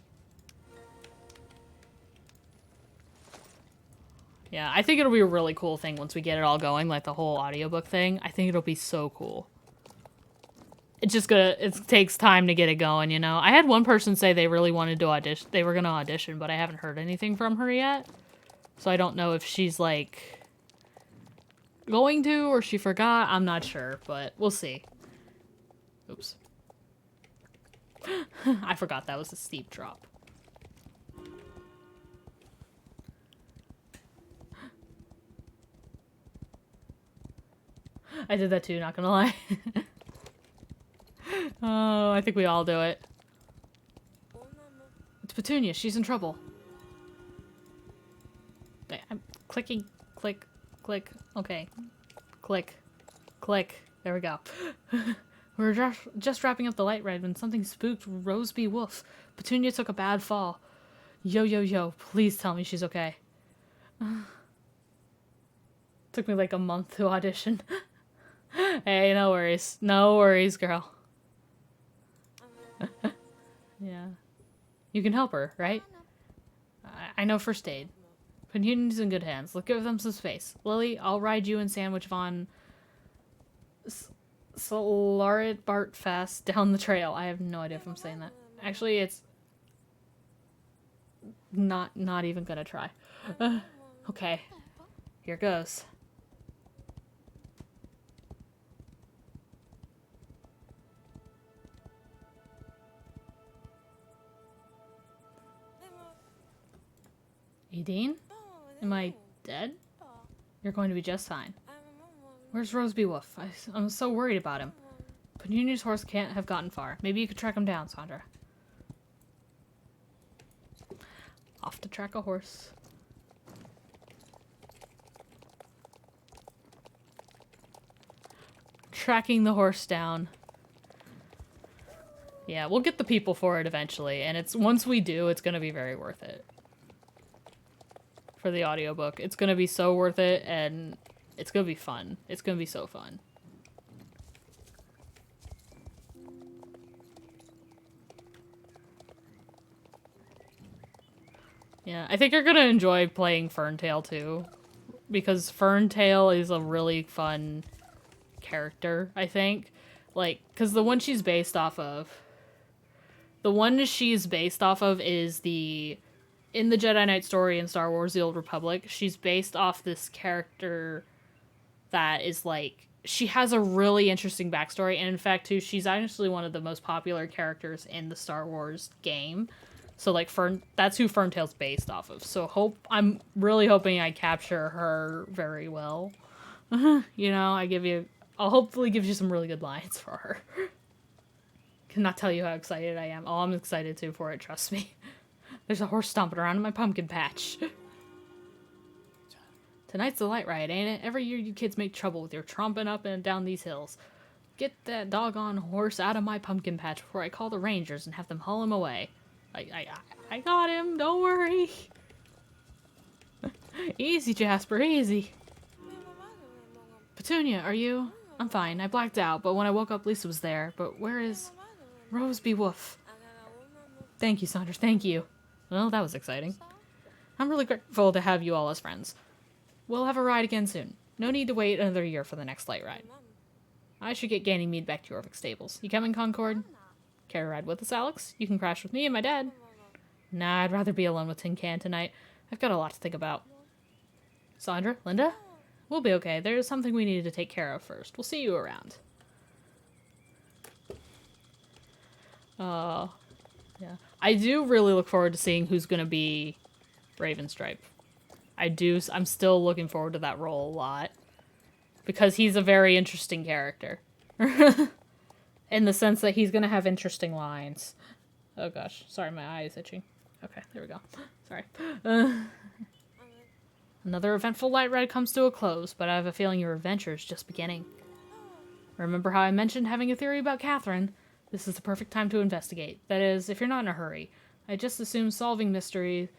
Yeah, I think it'll be a really cool thing once we get it all going, like the whole audiobook thing. I think it'll be so cool. It takes time to get it going, you know? I had one person say they really wanted to audition. They were going to audition, but I haven't heard anything from her yet. So I don't know if she's, like, going to or she forgot. I'm not sure, but we'll see. Oops. I forgot that was a steep drop. I did that too, not gonna lie. Oh, I think we all do it. It's Petunia. She's in trouble. I'm clicking. Click. Click. Okay. Click. Click. There we go. We were just wrapping up the light ride when something spooked Roseby Wolf. Petunia took a bad fall. Yo. Please tell me she's okay. Took me like a month to audition. Hey, no worries. No worries, girl. Yeah. You can help her, right? I know first aid. Petunia's in good hands. Let's give them some space. Lily, I'll ride you and Sandwich von Solarit Bart fast down the trail. I have no idea if I'm saying that. Actually, it's not even gonna try. Okay. Here goes. Aideen? Am I dead? You're going to be just fine. Where's Roseby Wolf? I'm so worried about him. Petunia's horse can't have gotten far. Maybe you could track him down, Sandra. Off to track a horse. Tracking the horse down. Yeah, we'll get the people for it eventually, and once we do, it's gonna be very worth it. For the audiobook. It's gonna be so worth it, and it's gonna be fun. It's gonna be so fun. Yeah, I think you're gonna enjoy playing Ferntail too. Because Ferntail is a really fun character, I think. Like, because the one she's based off of is in the Jedi Knight story in Star Wars The Old Republic, she's based off this character that is like, she has a really interesting backstory, and in fact, too, she's actually one of the most popular characters in the Star Wars game. So, like, that's who Ferntail's based off of. So I'm really hoping I capture her very well. You know, I'll hopefully give you some really good lines for her. Cannot tell you how excited I am. Oh, I'm excited too for it, trust me. There's a horse stomping around in my pumpkin patch. Tonight's the light ride, ain't it? Every year you kids make trouble with your tromping up and down these hills. Get that doggone horse out of my pumpkin patch before I call the rangers and have them haul him away. I got him, don't worry. Easy, Jasper, easy. Petunia, are you? I'm fine, I blacked out, but when I woke up Lisa was there. But where is Roseby Wolf? Thank you, Sandra, thank you. Well, that was exciting. I'm really grateful to have you all as friends. We'll have a ride again soon. No need to wait another year for the next light ride. I should get Ganymede back to Jorvik Stables. You coming, Concord? Care to ride with us, Alex? You can crash with me and my dad. Nah, I'd rather be alone with Tin Can tonight. I've got a lot to think about. Sandra? Linda? We'll be okay. There's something we needed to take care of first. We'll see you around. Yeah. I do really look forward to seeing who's gonna be Ravenstripe. I'm still looking forward to that role a lot. Because he's a very interesting character. In the sense that he's gonna have interesting lines. Oh gosh, sorry, my eye is itching. Okay, there we go. Sorry. Another eventful light ride comes to a close, but I have a feeling your adventure is just beginning. Remember how I mentioned having a theory about Catherine? This is the perfect time to investigate. That is, if you're not in a hurry. I just assume solving mystic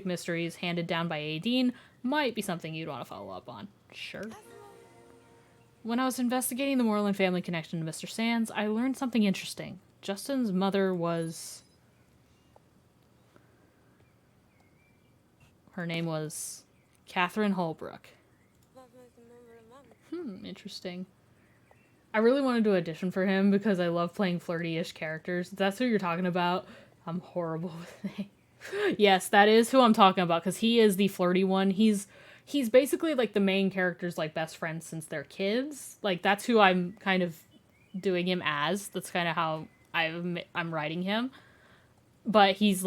mysteries handed down by Aideen might be something you'd want to follow up on. Sure. When I was investigating the Moreland family connection to Mr. Sands, I learned something interesting. Justin's mother was... Her name was Catherine Holbrook. Interesting. I really wanted to audition for him because I love playing flirty-ish characters. If that's who you're talking about, I'm horrible with names. Yes, that is who I'm talking about, because he is the flirty one. He's basically like the main character's like best friend since they're kids. Like that's who I'm kind of doing him as. That's kind of how I'm writing him. But he's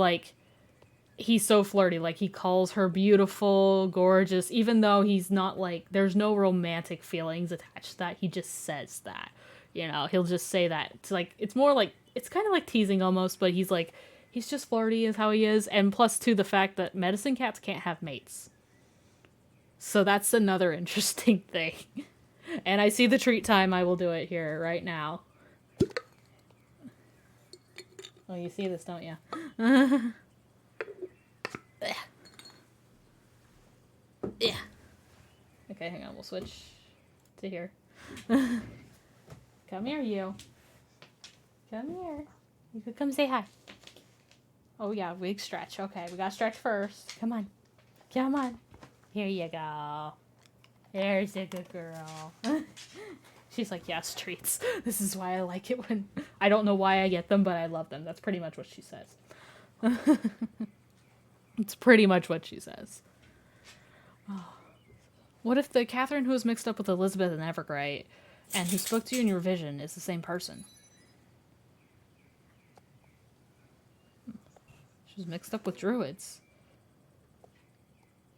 so flirty. Like he calls her beautiful, gorgeous, even though he's not like, there's no romantic feelings attached to that. He just says that, you know, he'll just say that. It's like, it's more like, it's kind of like teasing almost, but he's like, he's just flirty is how he is. And plus to the fact that medicine cats can't have mates. So that's another interesting thing. And I see the treat time. I will do it here right now. Oh, you see this, don't you? Yeah. Okay, hang on. We'll switch to here. Come here, you. Come here. You could come say hi. Oh, yeah. Big stretch. Okay, we gotta stretch first. Come on. Come on. Here you go. There's a good girl. She's like, yes, treats. This is why I like it when... I don't know why I get them, but I love them. That's pretty much what she says. It's pretty much what she says. Oh. What if the Catherine who was mixed up with Elizabeth and Evergrey and who spoke to you in your vision is the same person? She was mixed up with druids.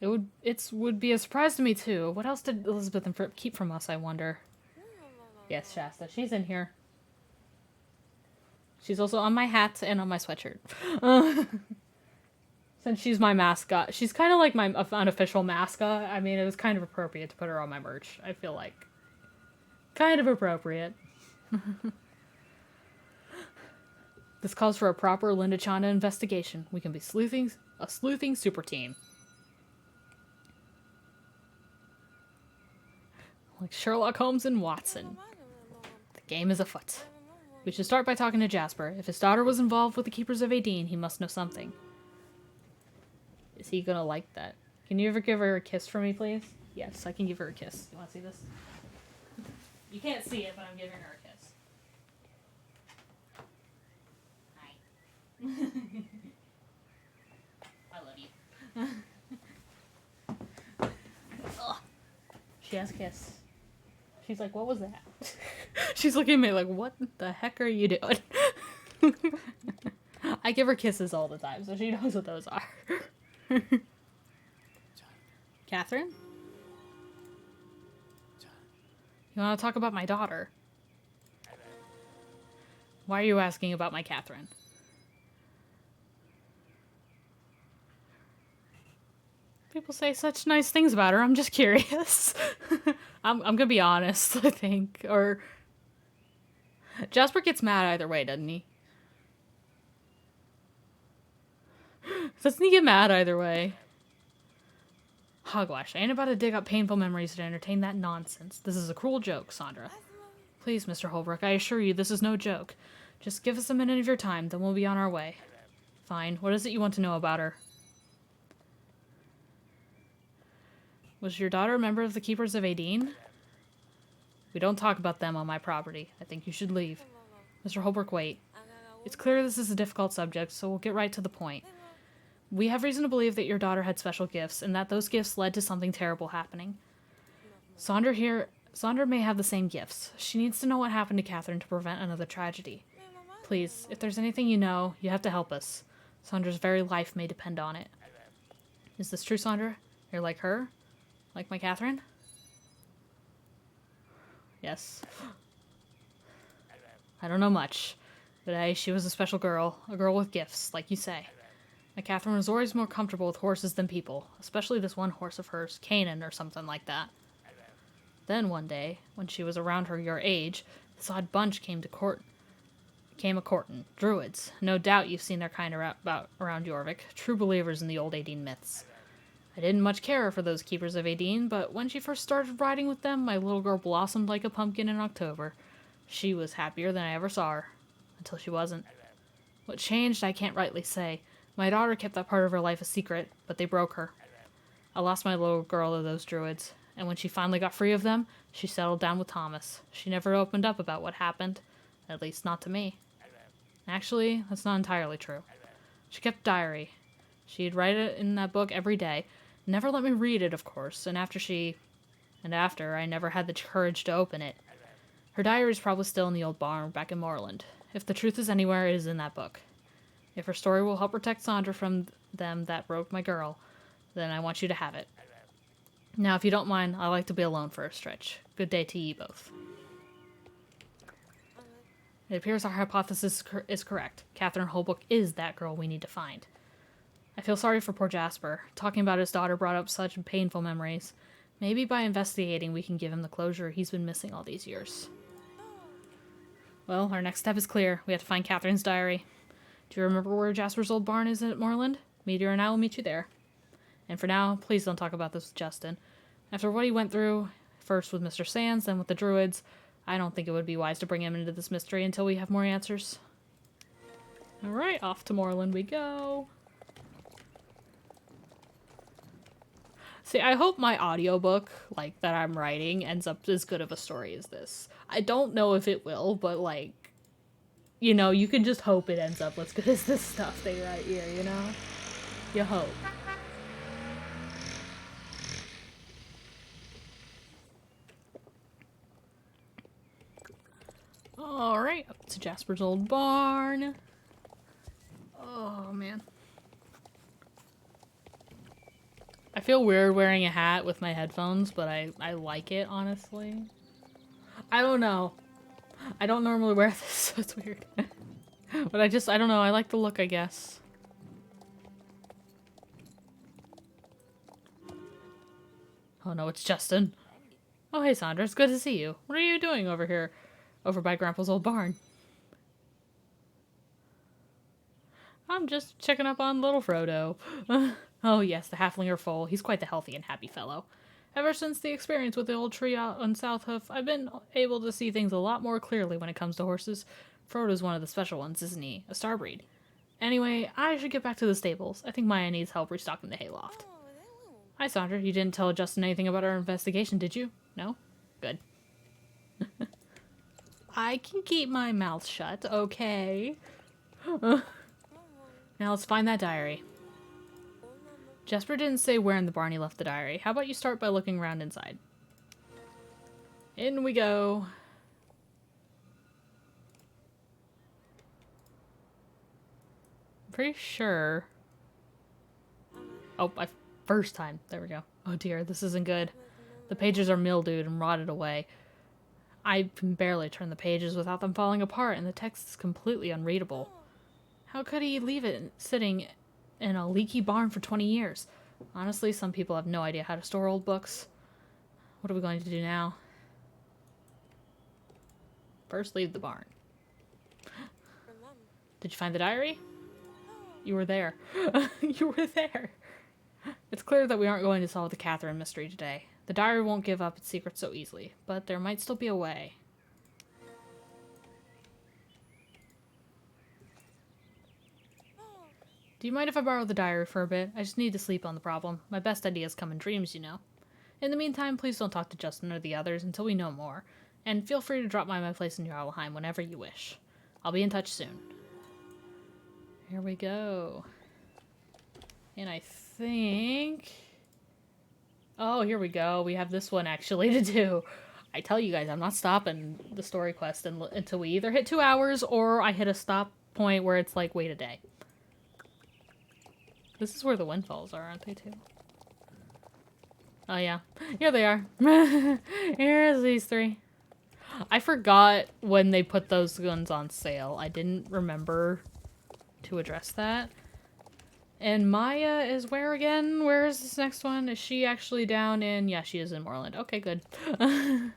It would be a surprise to me too. What else did Elizabeth and Fripp keep from us, I wonder? Yes, Shasta. She's in here. She's also on my hat and on my sweatshirt. Since she's my mascot. She's kind of like my unofficial mascot. I mean, it was kind of appropriate to put her on my merch. I feel like. Kind of appropriate. This calls for a proper Linda Chanda investigation. We can be a sleuthing super team. Like Sherlock Holmes and Watson. The game is afoot. We should start by talking to Jasper. If his daughter was involved with the Keepers of Aideen, he must know something. Is he gonna like that? Can you ever give her a kiss for me, please? Yes, I can give her a kiss. You wanna see this? You can't see it, but I'm giving her a kiss. Hi. I love you. She has a kiss. She's like, what was that? She's looking at me like, what the heck are you doing? I give her kisses all the time, so she knows what those are. Catherine? You want to talk about my daughter? Why are you asking about my Catherine? People say such nice things about her. I'm just curious. I'm gonna be honest, I think. Or Jasper gets mad either way, doesn't he? Doesn't he get mad either way? Hogwash, I ain't about to dig up painful memories to entertain that nonsense. This is a cruel joke, Sandra. Please, Mr. Holbrook, I assure you this is no joke. Just give us a minute of your time, then we'll be on our way. Fine. What is it you want to know about her? Was your daughter a member of the Keepers of Aideen? We don't talk about them on my property. I think you should leave. Mr. Holbrook, wait. It's clear this is a difficult subject, so we'll get right to the point. We have reason to believe that your daughter had special gifts, and that those gifts led to something terrible happening. Sandra may have the same gifts. She needs to know what happened to Catherine to prevent another tragedy. Please, if there's anything you know, you have to help us. Sandra's very life may depend on it. Is this true, Sandra? You're like her? Like my Catherine? Yes. I don't know much, but she was a special girl, a girl with gifts, like you say. My Catherine was always more comfortable with horses than people, especially this one horse of hers, Canaan or something like that. Then one day, when she was around your age, this odd bunch came a-courtin', druids. No doubt you've seen their kind around Jorvik, true believers in the old Aideen myths. I didn't much care for those Keepers of Aideen, but when she first started riding with them, my little girl blossomed like a pumpkin in October. She was happier than I ever saw her, until she wasn't. What changed, I can't rightly say. My daughter kept that part of her life a secret, but they broke her. I lost my little girl to those druids, and when she finally got free of them, she settled down with Thomas. She never opened up about what happened, at least not to me. Actually, that's not entirely true. She kept a diary. She'd write it in that book every day. Never let me read it, of course, and after, I never had the courage to open it. Her diary is probably still in the old barn back in Moorland. If the truth is anywhere, it is in that book. If her story will help protect Sandra from them that broke my girl, then I want you to have it. Now, if you don't mind, I like to be alone for a stretch. Good day to ye both. It appears our hypothesis is correct. Catherine Holbrook is that girl we need to find. I feel sorry for poor Jasper. Talking about his daughter brought up such painful memories. Maybe by investigating we can give him the closure he's been missing all these years. Well, our next step is clear. We have to find Catherine's diary. Do you remember where Jasper's old barn is at Moorland? Meteor and I will meet you there. And for now, please don't talk about this with Justin. After what he went through, first with Mr. Sands, then with the druids, I don't think it would be wise to bring him into this mystery until we have more answers. Alright, off to Moorland we go. See, I hope my audiobook, that I'm writing, ends up as good of a story as this. I don't know if it will, but, you can just hope it ends up as good as this stuff they write here, you know? You hope. Alright, up to Jasper's old barn. Oh, man. I feel weird wearing a hat with my headphones, but I like it, honestly. I don't know. I don't normally wear this, so it's weird. But I don't know, I like the look, I guess. Oh no, it's Justin. Oh hey Sandra, it's good to see you. What are you doing over here? Over by Grandpa's old barn? I'm just checking up on little Frodo. Oh yes, the halfling foal. He's quite the healthy and happy fellow. Ever since the experience with the old tree out on South Hoof, I've been able to see things a lot more clearly when it comes to horses. Frodo's one of the special ones, isn't he? A star breed. Anyway, I should get back to the stables. I think Maya needs help restocking the hayloft. Hi, Sandra. You didn't tell Justin anything about our investigation, did you? No? Good. I can keep my mouth shut, okay? Now let's find that diary. Jasper didn't say where in the barn he left the diary. How about you start by looking around inside? In we go. I'm pretty sure. Oh, first time. There we go. Oh dear, this isn't good. The pages are mildewed and rotted away. I can barely turn the pages without them falling apart, and the text is completely unreadable. How could he leave it sitting in a leaky barn for 20 years? Honestly, some people have no idea how to store old books. What are we going to do now? First, leave the barn. Did you find the diary? You were there. You were there. It's clear that we aren't going to solve the Catherine mystery today. The diary won't give up its secret so easily, but there might still be a way. Do you mind if I borrow the diary for a bit? I just need to sleep on the problem. My best ideas come in dreams, you know. In the meantime, please don't talk to Justin or the others until we know more. And feel free to drop by my place in Jarlheim whenever you wish. I'll be in touch soon. Here we go. And I think... Oh, here we go. We have this one actually to do. I tell you guys, I'm not stopping the story quest until we either hit 2 hours or I hit a stop point where it's like, wait a day. This is where the windfalls are, aren't they, too? Oh, yeah. Here they are. Here's these three. I forgot when they put those guns on sale. I didn't remember to address that. And Maya is where again? Where is this next one? Is she actually down in... Yeah, she is in Moreland. Okay, good. I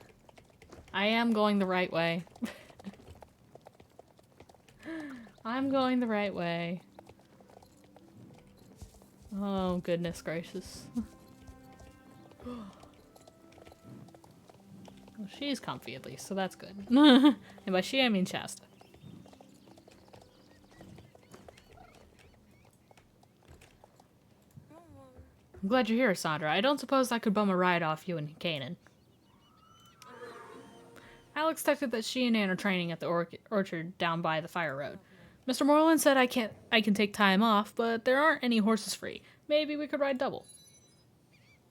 am going the right way. I'm going the right way. Oh, goodness gracious. Well, she's comfy at least, so that's good. And by she, I mean Shasta. I'm glad you're here, Sandra. I don't suppose I could bum a ride off you and Kanan. Alex expected that she and Anne are training at the orchard down by the fire road. Mr. Moreland said I can take time off, but there aren't any horses free. Maybe we could ride double.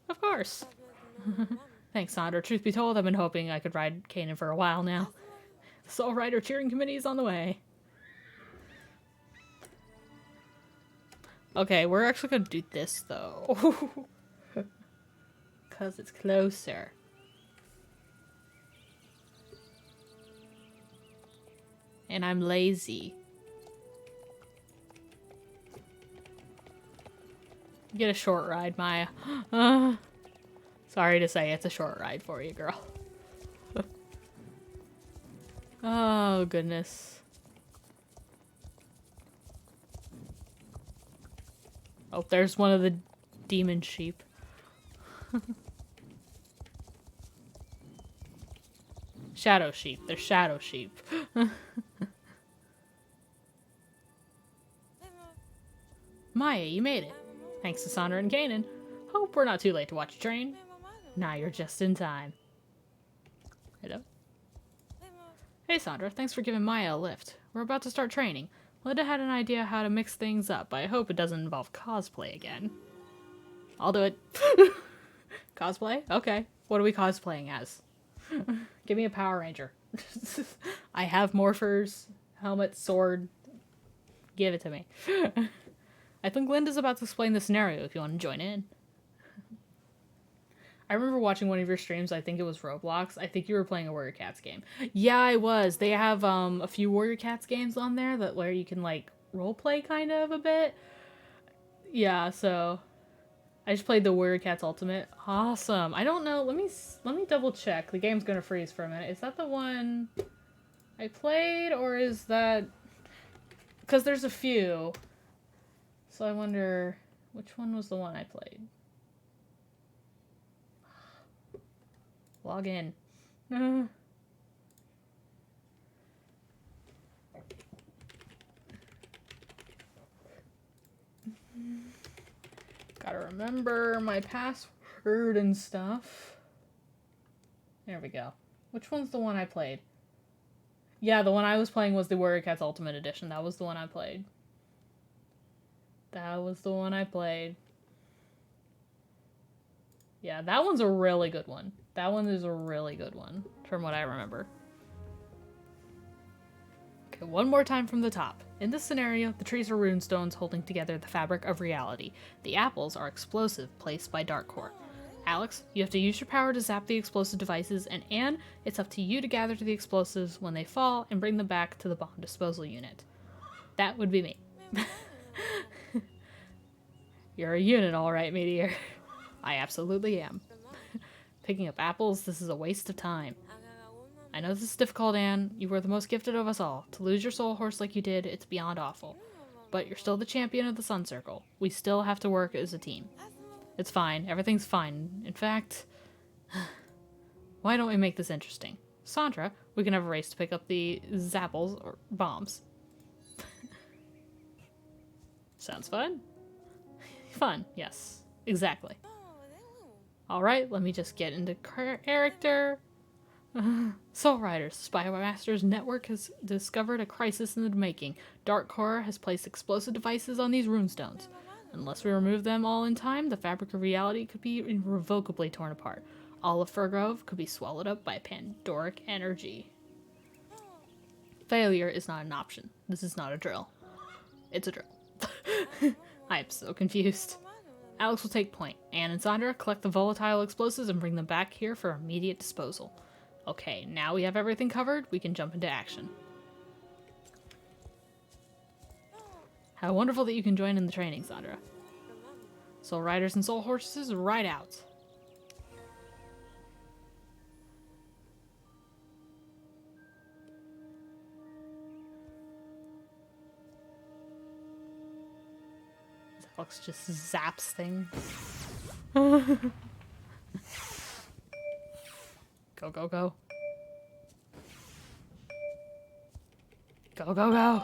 Of course. Thanks, Sandra. Truth be told, I've been hoping I could ride Kanan for a while now. The Soul Rider cheering committee is on the way. Okay, we're actually gonna do this, though. Because it's closer. And I'm lazy. Get a short ride, Maya. Sorry to say, it's a short ride for you, girl. Oh, goodness. Oh, there's one of the demon sheep. Shadow sheep. They're shadow sheep. Maya, you made it. Thanks to Sandra and Kanan. Hope we're not too late to watch a train. Nah, you're just in time. Hello? Hey, Sandra. Thanks for giving Maya a lift. We're about to start training. Linda had an idea how to mix things up, but I hope it doesn't involve cosplay again. I'll do it. Cosplay? Okay. What are we cosplaying as? Give me a Power Ranger. I have morphers, helmet, sword. Give it to me. I think Linda's about to explain the scenario if you want to join in. I remember watching one of your streams, I think it was Roblox. I think you were playing a Warrior Cats game. Yeah, I was. They have a few Warrior Cats games on there that where you can like roleplay kind of a bit. Yeah, so I just played the Warrior Cats Ultimate. Awesome. I don't know. Let me double check. The game's gonna freeze for a minute. Is that the one I played, or is that... Because there's a few. So I wonder which one was the one I played. Log in. Gotta remember my password and stuff. There we go. Which one's the one I played? Yeah, the one I was playing was the Warrior Cats Ultimate Edition. That was the one I played. That was the one I played. Yeah, that one's a really good one. That one is a really good one, from what I remember. Okay, one more time from the top. In this scenario, the trees are runestones holding together the fabric of reality. The apples are explosive placed by Dark Court. Alex, you have to use your power to zap the explosive devices, and Anne, it's up to you to gather the explosives when they fall and bring them back to the bomb disposal unit. That would be me. You're a unit, all right, Meteor. I absolutely am. Picking up apples, this is a waste of time. I know this is difficult, Anne. You were the most gifted of us all. To lose your soul horse like you did, it's beyond awful. But you're still the champion of the Sun Circle. We still have to work as a team. It's fine. Everything's fine. In fact, why don't we make this interesting? Sandra, we can have a race to pick up the zapples, or bombs. Sounds fun? Fun, yes. Exactly. Alright, let me just get into character. Soul Riders, Spy Master's network has discovered a crisis in the making. Dark Core has placed explosive devices on these runestones. Unless we remove them all in time, the fabric of reality could be irrevocably torn apart. All of Firgrove could be swallowed up by Pandoric energy. Failure is not an option. This is not a drill. It's a drill. I am so confused. Alex will take point. Anne and Sandra collect the volatile explosives and bring them back here for immediate disposal. Okay, now we have everything covered, we can jump into action. How wonderful that you can join in the training, Sandra. Soul Riders and Soul Horses, ride out. Alex just zaps things. Go, go, go. Go, go, go.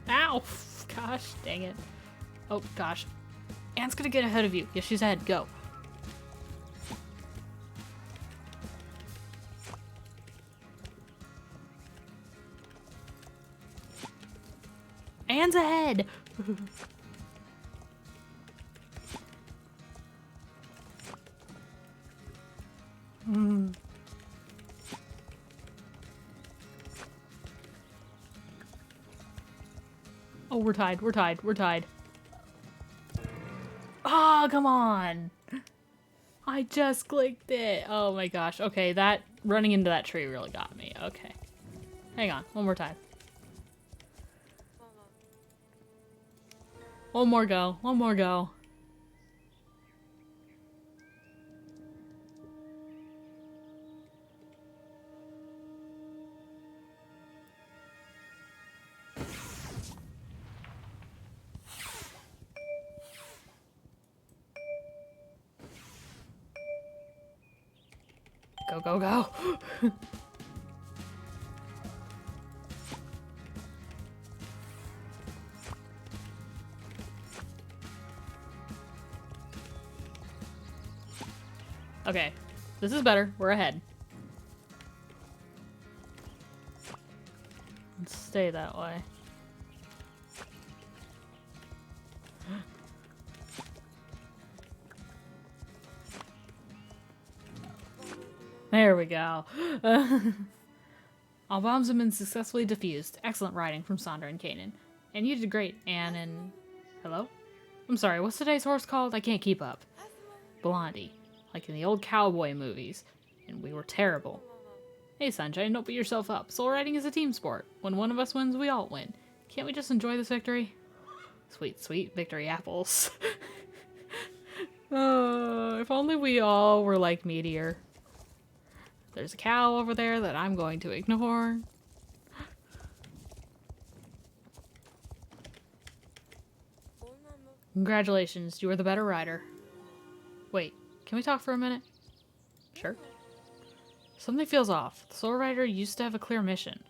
Ow! Gosh, dang it. Oh, gosh. Anne's gonna get ahead of you. Yes, she's ahead. Go. Anne's ahead! Oh, we're tied, we're tied, we're tied. Oh, come on! I just clicked it. Oh my gosh. Okay, that running into that tree really got me. Okay. Hang on, one more time. One more go, one more go. Go, go, go. Okay, this is better. We're ahead. Let's stay that way. There we go. All bombs have been successfully defused. Excellent riding from Sandra and Kanan. And you did great, Anne and... Hello? I'm sorry, what's today's horse called? I can't keep up. Blondie. Like in the old cowboy movies. And we were terrible. Hey, Sunshine, don't beat yourself up. Soul riding is a team sport. When one of us wins, we all win. Can't we just enjoy this victory? Sweet, sweet victory apples. Oh, if only we all were like Meteor. There's a cow over there that I'm going to ignore. Congratulations, you are the better rider. Wait, can we talk for a minute? Sure. Something feels off. The Soul Rider used to have a clear mission.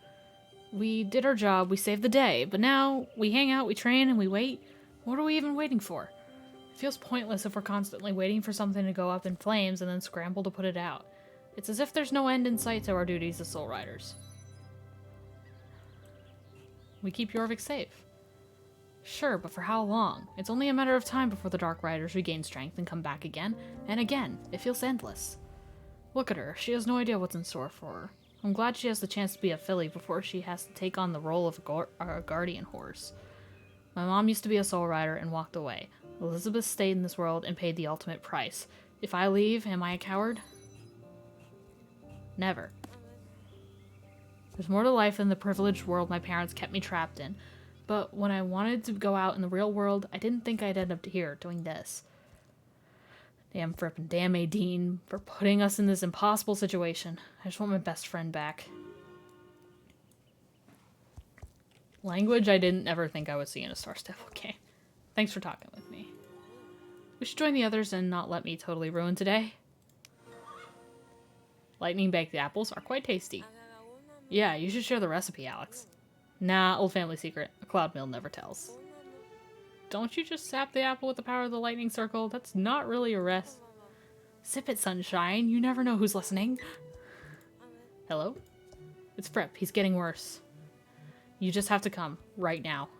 We did our job, we saved the day, but now we hang out, we train, and we wait. What are we even waiting for? It feels pointless if we're constantly waiting for something to go up in flames and then scramble to put it out. It's as if there's no end in sight to our duties as Soul Riders. We keep Jorvik safe. Sure, but for how long? It's only a matter of time before the Dark Riders regain strength and come back again, and again. It feels endless. Look at her. She has no idea what's in store for her. I'm glad she has the chance to be a filly before she has to take on the role of a guardian horse. My mom used to be a soul rider and walked away. Elizabeth stayed in this world and paid the ultimate price. If I leave, am I a coward? Never. There's more to life than the privileged world my parents kept me trapped in. But when I wanted to go out in the real world, I didn't think I'd end up here doing this. Damn Fripp and damn Aideen for putting us in this impossible situation. I just want my best friend back. Language I didn't ever think I would see in a Star Stable game. Thanks for talking with me. We should join the others and not let me totally ruin today. Lightning baked apples are quite tasty. Yeah, you should share the recipe, Alex. Nah, old family secret. A cloud mill never tells. Don't you just sap the apple with the power of the lightning circle? That's not really a rest. Sip it, sunshine. You never know who's listening. Hello? It's Fripp. He's getting worse. You just have to come. Right now.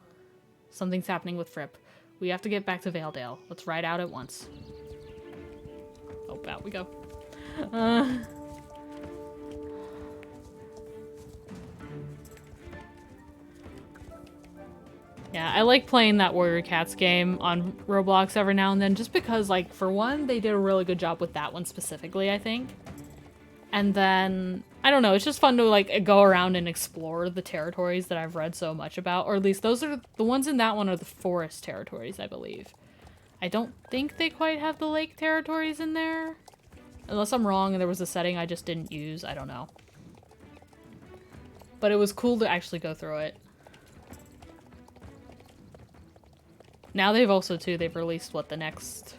Something's happening with Fripp. We have to get back to Valedale. Let's ride out at once. Oh, out we go. Yeah, I like playing that Warrior Cats game on Roblox every now and then, just because, like, for one, they did a really good job with that one specifically, I think. And then, I don't know, it's just fun to, like, go around and explore the territories that I've read so much about, or at least those are, the ones in that one are the forest territories, I believe. I don't think they quite have the lake territories in there. Unless I'm wrong and there was a setting I just didn't use, I don't know. But it was cool to actually go through it. Now they've also, too, they've released, what, the next...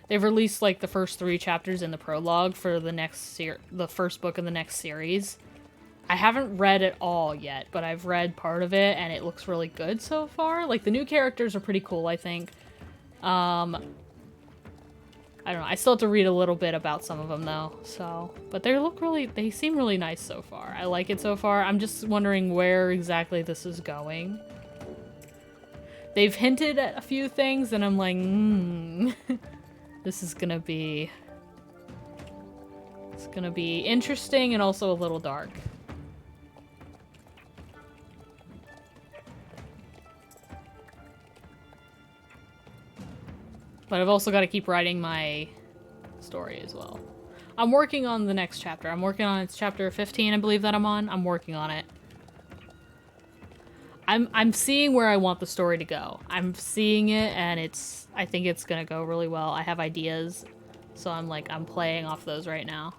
They've released, like, the first 3 chapters in the prologue for the next the first book in the next series. I haven't read it all yet, but I've read part of it, and it looks really good so far. Like, the new characters are pretty cool, I think. I don't know, I still have to read a little bit about some of them, though, so... But they seem really nice so far. I like it so far. I'm just wondering where exactly this is going. They've hinted at a few things, and I'm like, this is gonna be... It's gonna be interesting and also a little dark. But I've also got to keep writing my story as well. I'm working on the next chapter. I'm working on it's chapter 15, I believe, that I'm on. I'm working on it. I'm seeing where I want the story to go. I'm seeing it, and I think it's gonna go really well. I have ideas, so I'm playing off those right now.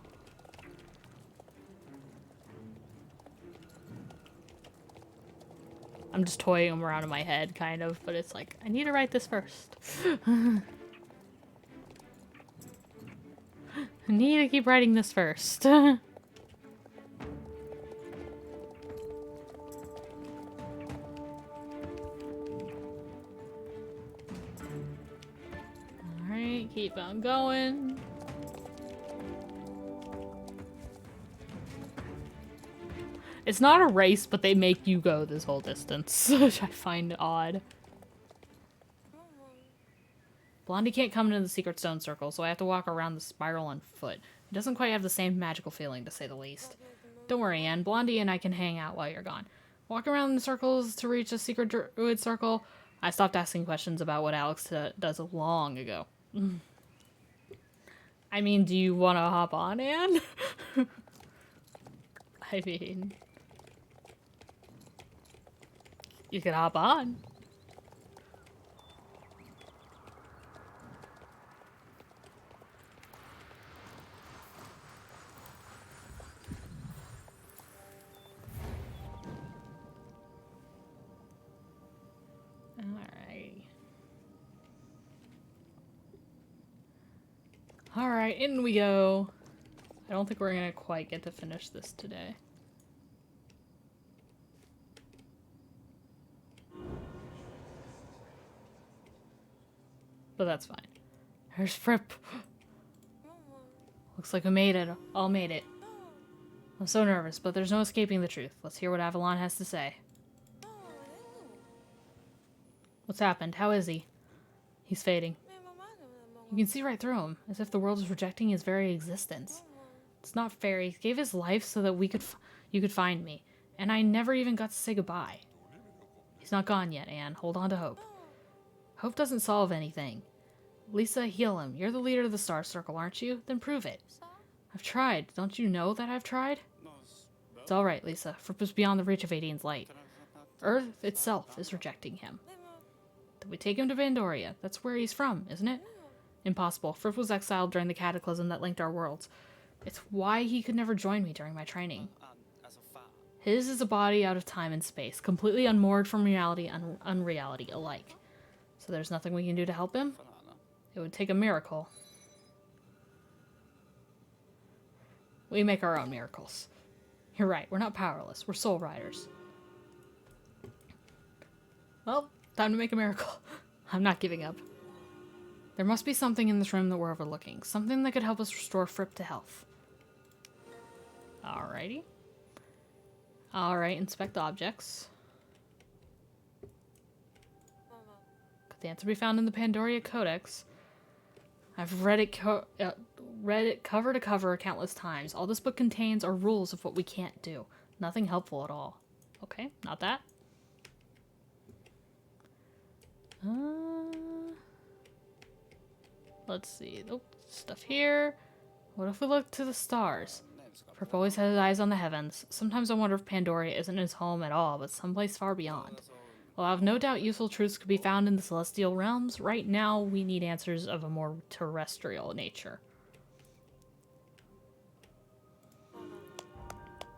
I'm just toying them around in my head, kind of, but it's like, I need to write this first. I need to keep writing this first. Alright, keep on going. It's not a race, but they make you go this whole distance, which I find odd. Blondie can't come into the Secret Stone Circle, so I have to walk around the spiral on foot. It doesn't quite have the same magical feeling, to say the least. Don't worry, Anne. Blondie and I can hang out while you're gone. Walk around in circles to reach the Secret Druid Circle. I stopped asking questions about what Alex does long ago. I mean, do you want to hop on, Anne? I mean... You can hop on. Alright, in we go. I don't think we're gonna quite get to finish this today. But that's fine. There's Fripp. Looks like we made it. All made it. I'm so nervous, but there's no escaping the truth. Let's hear what Avalon has to say. What's happened? How is he? He's fading. You can see right through him, as if the world is rejecting his very existence. It's not fair. He gave his life so that you could find me, and I never even got to say goodbye. He's not gone yet, Anne. Hold on to hope. Hope doesn't solve anything. Lisa, heal him. You're the leader of the Star Circle, aren't you? Then prove it. I've tried. Don't you know that I've tried? It's alright, Lisa. Fripp is beyond the reach of Adine's light. Earth itself is rejecting him. Then we take him to Vandoria. That's where he's from, isn't it? Impossible. Fripp was exiled during the cataclysm that linked our worlds. It's why he could never join me during my training. His is a body out of time and space, completely unmoored from reality and unreality alike. So there's nothing we can do to help him? It would take a miracle. We make our own miracles. You're right, we're not powerless. We're soul riders. Well, time to make a miracle. I'm not giving up. There must be something in this room that we're overlooking. Something that could help us restore Fripp to health. Alrighty. Alright, inspect objects. Could the answer be found in the Pandoria Codex? I've read it cover to cover countless times. All this book contains are rules of what we can't do. Nothing helpful at all. Okay, not that. Let's see. Oh, stuff here. What if we look to the stars? Fripp always has his eyes on the heavens. Sometimes I wonder if Pandoria isn't his home at all, but someplace far beyond. Well, I have no doubt useful truths could be found in the celestial realms. Right now, we need answers of a more terrestrial nature.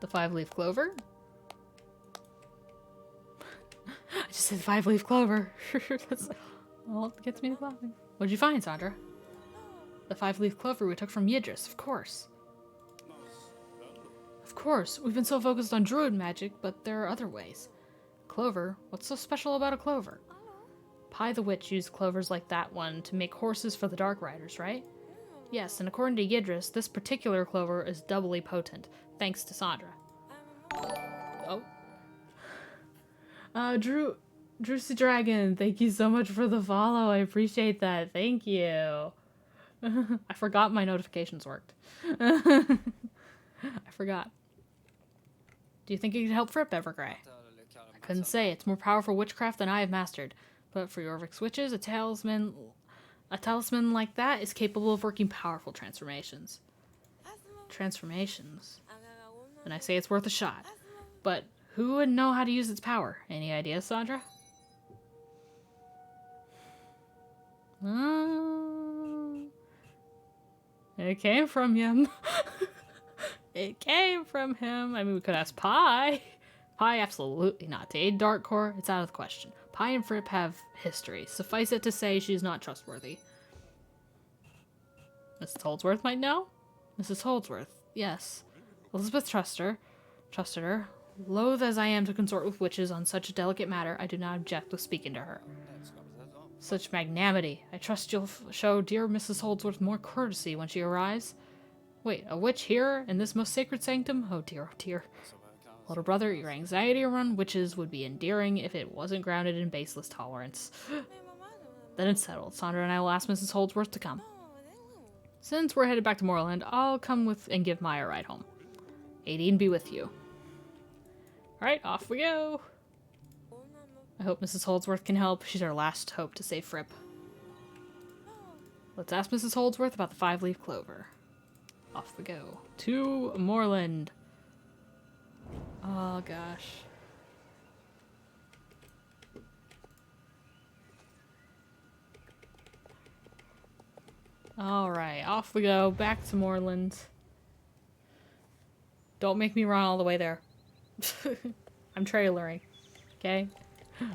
The 5-leaf clover? I just said 5-leaf clover. That's all it gets me to laughing. What'd you find, Sandra? The 5-leaf clover we took from Yidris, of course. Of course, we've been so focused on druid magic, but there are other ways. Clover? What's so special about a clover? Pi the Witch used clovers like that one to make horses for the Dark Riders, right? Yes, and according to Yidris, this particular clover is doubly potent, thanks to Sandra. Oh. Drewsy Dragon, thank you so much for the follow. I appreciate that. Thank you. I forgot my notifications worked. I forgot. Do you think it could help Fripp, Evergrey? I couldn't say. It's more powerful witchcraft than I have mastered. But for Jorvik's witches, a talisman like that is capable of working powerful transformations. Transformations? Then I say it's worth a shot. But who would know how to use its power? Any ideas, Sandra? It came from him. It came from him. I mean, we could ask Pi. Pi, absolutely not. To aid Darkcore, it's out of the question. Pi and Fripp have history. Suffice it to say she's not trustworthy. Mrs. Holdsworth might know? Mrs. Holdsworth, yes. Elizabeth trusted her. Loath as I am to consort with witches on such a delicate matter, I do not object with speaking to her. Such magnanimity. I trust you'll show dear Mrs. Holdsworth more courtesy when she arrives. Wait, a witch here in this most sacred sanctum? Oh dear, oh dear. Little brother, your anxiety around witches would be endearing if it wasn't grounded in baseless tolerance. Then it's settled. Sandra and I will ask Mrs. Holdsworth to come. Since we're headed back to Moorland, I'll come with and give Maya a ride home. Adine be with you. Alright, off we go. I hope Mrs. Holdsworth can help. She's our last hope to save Fripp. Let's ask Mrs. Holdsworth about the 5-leaf clover. Off we go. To Moorland. Oh gosh. Alright, off we go. Back to Moorland. Don't make me run all the way there. I'm trailering. Okay?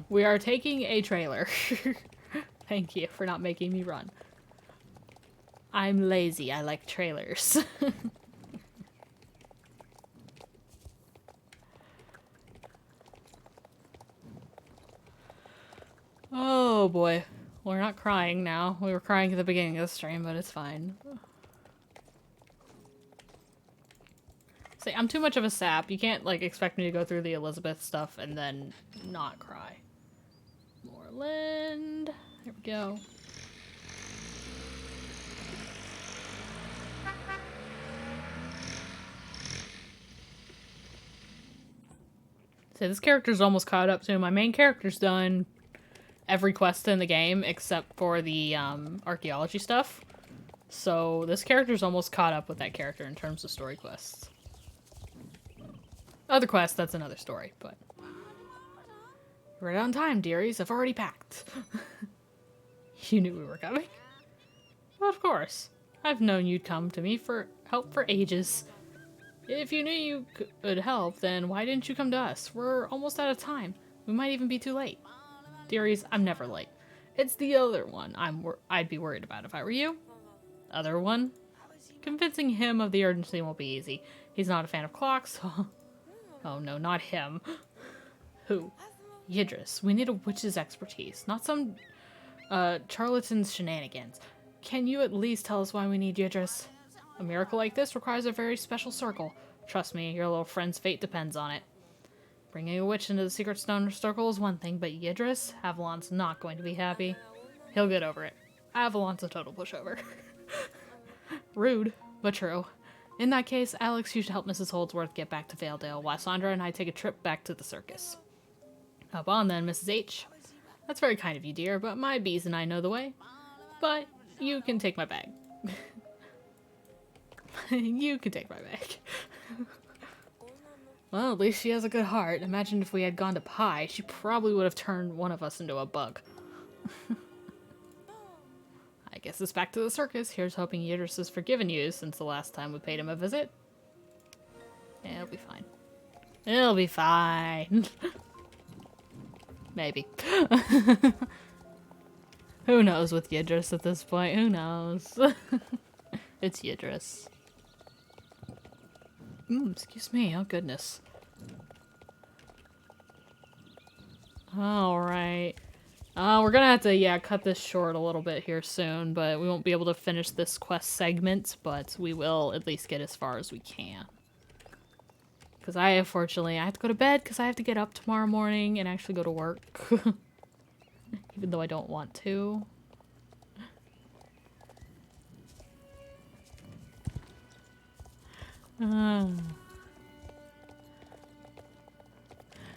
We are taking a trailer. Thank you for not making me run. I'm lazy. I like trailers. Oh boy. We're not crying now. We were crying at the beginning of the stream, but it's fine. See, I'm too much of a sap. You can't, like, expect me to go through the Elizabeth stuff and then not cry. Moorland. Here we go. See, this character's almost caught up to my main character's done. every quest in the game except for the archaeology stuff. So this character's almost caught up with that character in terms of story quests. Other quests, that's another story, but... You're right on time, dearies. I've already packed. You knew we were coming? Well, of course. I've known you'd come to me for help for ages. If you knew you could help, then why didn't you come to us? We're almost out of time. We might even be too late. Dearies, I'm never late. It's the other one I'd be worried about if I were you. Other one? Convincing him of the urgency won't be easy. He's not a fan of clocks. Oh no, not him. Who? Yidris. We need a witch's expertise, not some charlatan's shenanigans. Can you at least tell us why we need Yidris? A miracle like this requires a very special circle. Trust me, your little friend's fate depends on it. Bringing a witch into the Secret Stone Circle is one thing, but Yidris, Avalon's not going to be happy. He'll get over it. Avalon's a total pushover. Rude, but true. In that case, Alex, you should help Mrs. Holdsworth get back to Valedale, while Sandra and I take a trip back to the circus. Up on then, Mrs. H. That's very kind of you, dear, but my bees and I know the way. But you can take my bag. You can take my bag. Well, at least she has a good heart. Imagine if we had gone to Pie, she probably would have turned one of us into a bug. I guess it's back to the circus. Here's hoping Yidris has forgiven you since the last time we paid him a visit. Yeah, it'll be fine. It'll be fine. Maybe. Who knows with Yidris at this point? Who knows? It's Yidris. Excuse me. Oh, goodness. Alright. We're gonna have to, yeah, cut this short a little bit here soon, but we won't be able to finish this quest segment, but we will at least get as far as we can. Because I have to go to bed because I have to get up tomorrow morning and actually go to work. Even though I don't want to.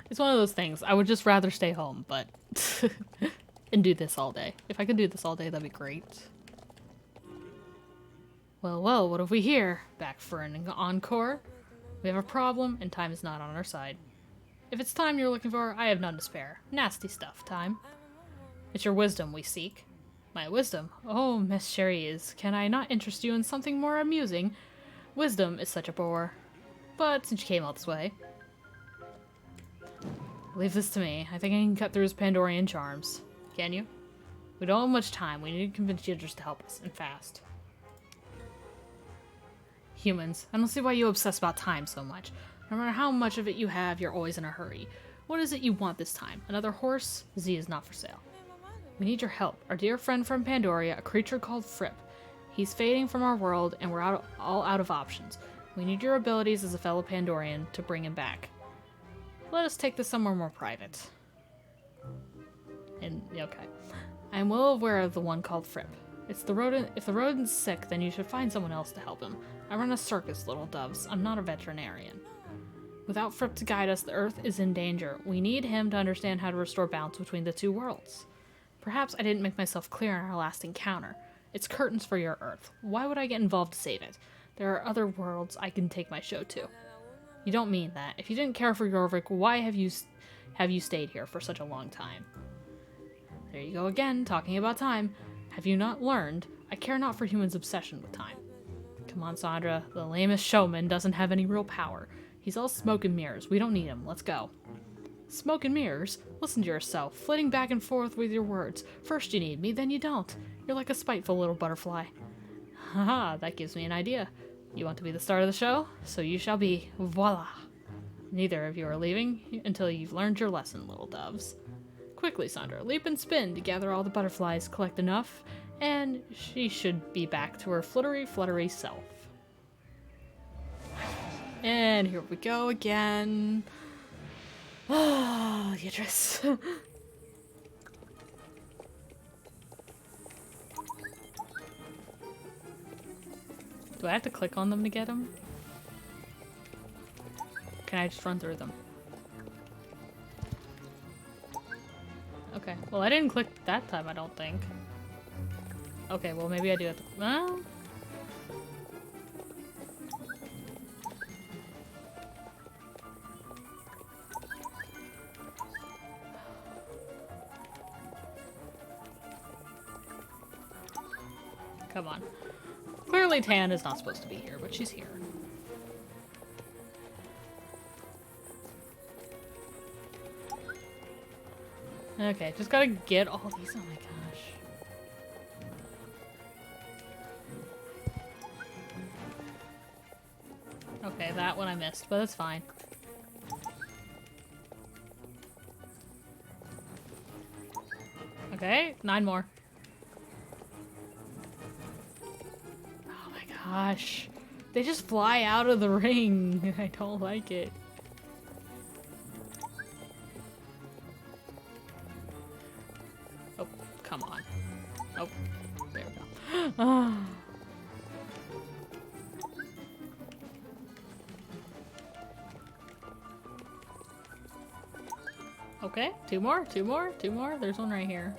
It's one of those things. I would just rather stay home, but... and do this all day. If I could do this all day, that'd be great. Well, well, what have we here? Back for an encore? We have a problem, and time is not on our side. If it's time you're looking for, I have none to spare. Nasty stuff, time. It's your wisdom we seek. My wisdom? Oh, Miss Cherise, can I not interest you in something more amusing? Wisdom is such a bore. But since you came all this way... Leave this to me. I think I can cut through his Pandorian charms. Can you? We don't have much time. We need to convince Yidris to help us, and fast. Humans, I don't see why you obsess about time so much. No matter how much of it you have, you're always in a hurry. What is it you want this time? Another horse? Z is not for sale. We need your help. Our dear friend from Pandoria, a creature called Fripp. He's fading from our world, and we're all out of options. We need your abilities as a fellow Pandorian to bring him back. Let us take this somewhere more private. And, okay. I am well aware of the one called Fripp. It's the rodent. If the rodent's sick, then you should find someone else to help him. I run a circus, little doves. I'm not a veterinarian. Without Fripp to guide us, the Earth is in danger. We need him to understand how to restore balance between the two worlds. Perhaps I didn't make myself clear in our last encounter. It's curtains for your Earth. Why would I get involved to save it? There are other worlds I can take my show to. You don't mean that. If you didn't care for Jorvik, why have you stayed here for such a long time? There you go again, talking about time. Have you not learned? I care not for humans' obsession with time. Come on, Sandra. The lamest showman doesn't have any real power. He's all smoke and mirrors. We don't need him. Let's go. Smoke and mirrors? Listen to yourself, flitting back and forth with your words. First you need me, then you don't. You're like a spiteful little butterfly. Haha, that gives me an idea. You want to be the star of the show? So you shall be. Voila! Neither of you are leaving until you've learned your lesson, little doves. Quickly, Sandra, leap and spin to gather all the butterflies, collect enough, and she should be back to her fluttery self. And here we go again. Ah, Yidris. Do I have to click on them to get them? Can I just run through them? Okay. Okay. Well, I didn't click that time, I don't think. Okay, well, maybe I do it. Well... Come on. Clearly Tan is not supposed to be here, but she's here. Okay, just gotta get all these. Oh my gosh. Okay, that one I missed, but it's fine. Okay, 9 more. Oh my gosh. They just fly out of the ring. I don't like it. Oh, come on. Oh, there we go. Okay, 2 more, 2 more, 2 more. There's one right here.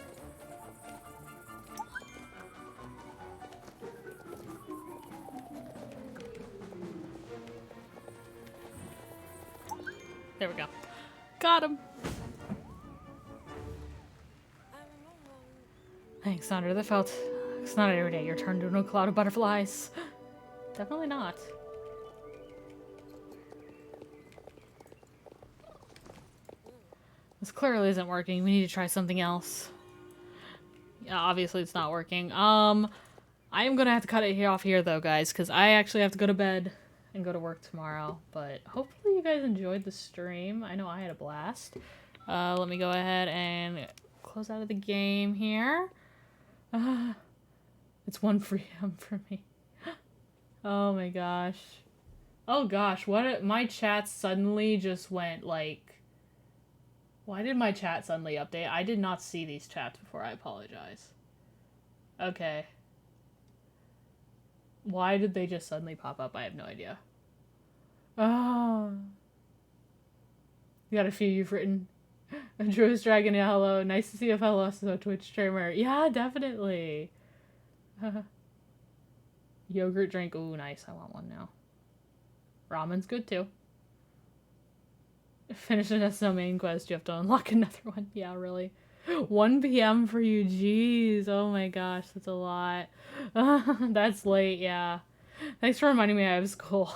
There we go. Got him. Thanks, Sandra. That felt... It's not every day you're turned into a cloud of butterflies. Definitely not. This clearly isn't working. We need to try something else. Yeah, obviously it's not working. I am gonna have to cut it off here though, guys, because I actually have to go to bed and go to work tomorrow. But hopefully you guys enjoyed the stream. I know I had a blast. Let me go ahead and close out of the game here. It's 1 p.m. for me. Oh my gosh. Oh gosh, what? My chat suddenly just went like... Why did my chat suddenly update? I did not see these chats before. I apologize. Okay. Why did they just suddenly pop up? I have no idea. Oh. You got a few you've written. Druid's Dragon, yeah, hello. Nice to see a fellow SSO Twitch streamer. Yeah, definitely. Yogurt drink. Ooh, nice. I want one now. Ramen's good too. Finish an SSO main quest. You have to unlock another one. Yeah, really. 1 p.m. for you. Jeez. Oh my gosh. That's a lot. That's late. Yeah. Thanks for reminding me I have school.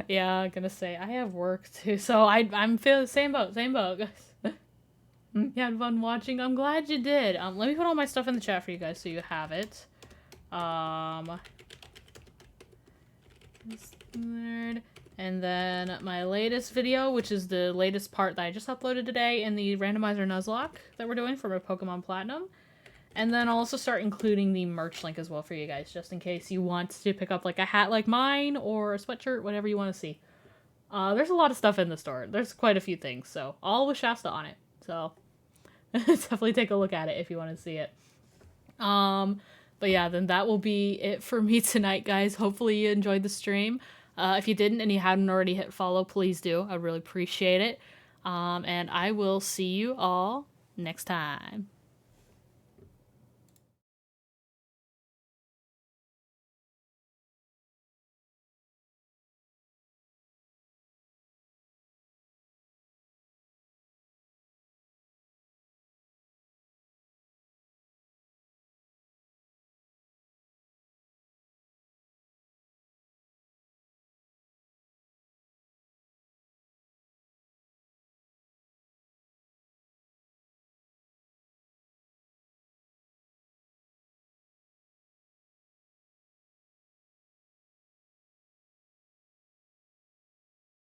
Yeah, I'm gonna say I have work too. So I'm feeling same boat, guys. You had fun watching. I'm glad you did. Let me put all my stuff in the chat for you guys so you have it. And then my latest video, which is the latest part that I just uploaded today in the randomizer Nuzlocke that we're doing for my Pokemon Platinum. And then I'll also start including the merch link as well for you guys, just in case you want to pick up like a hat like mine or a sweatshirt, whatever you want to see. There's a lot of stuff in the store. There's quite a few things, so all with Shasta on it. So definitely take a look at it if you want to see it. But yeah, then that will be it for me tonight, guys. Hopefully you enjoyed the stream. If you didn't and you hadn't already hit follow, please do. I'd really appreciate it. And I will see you all next time.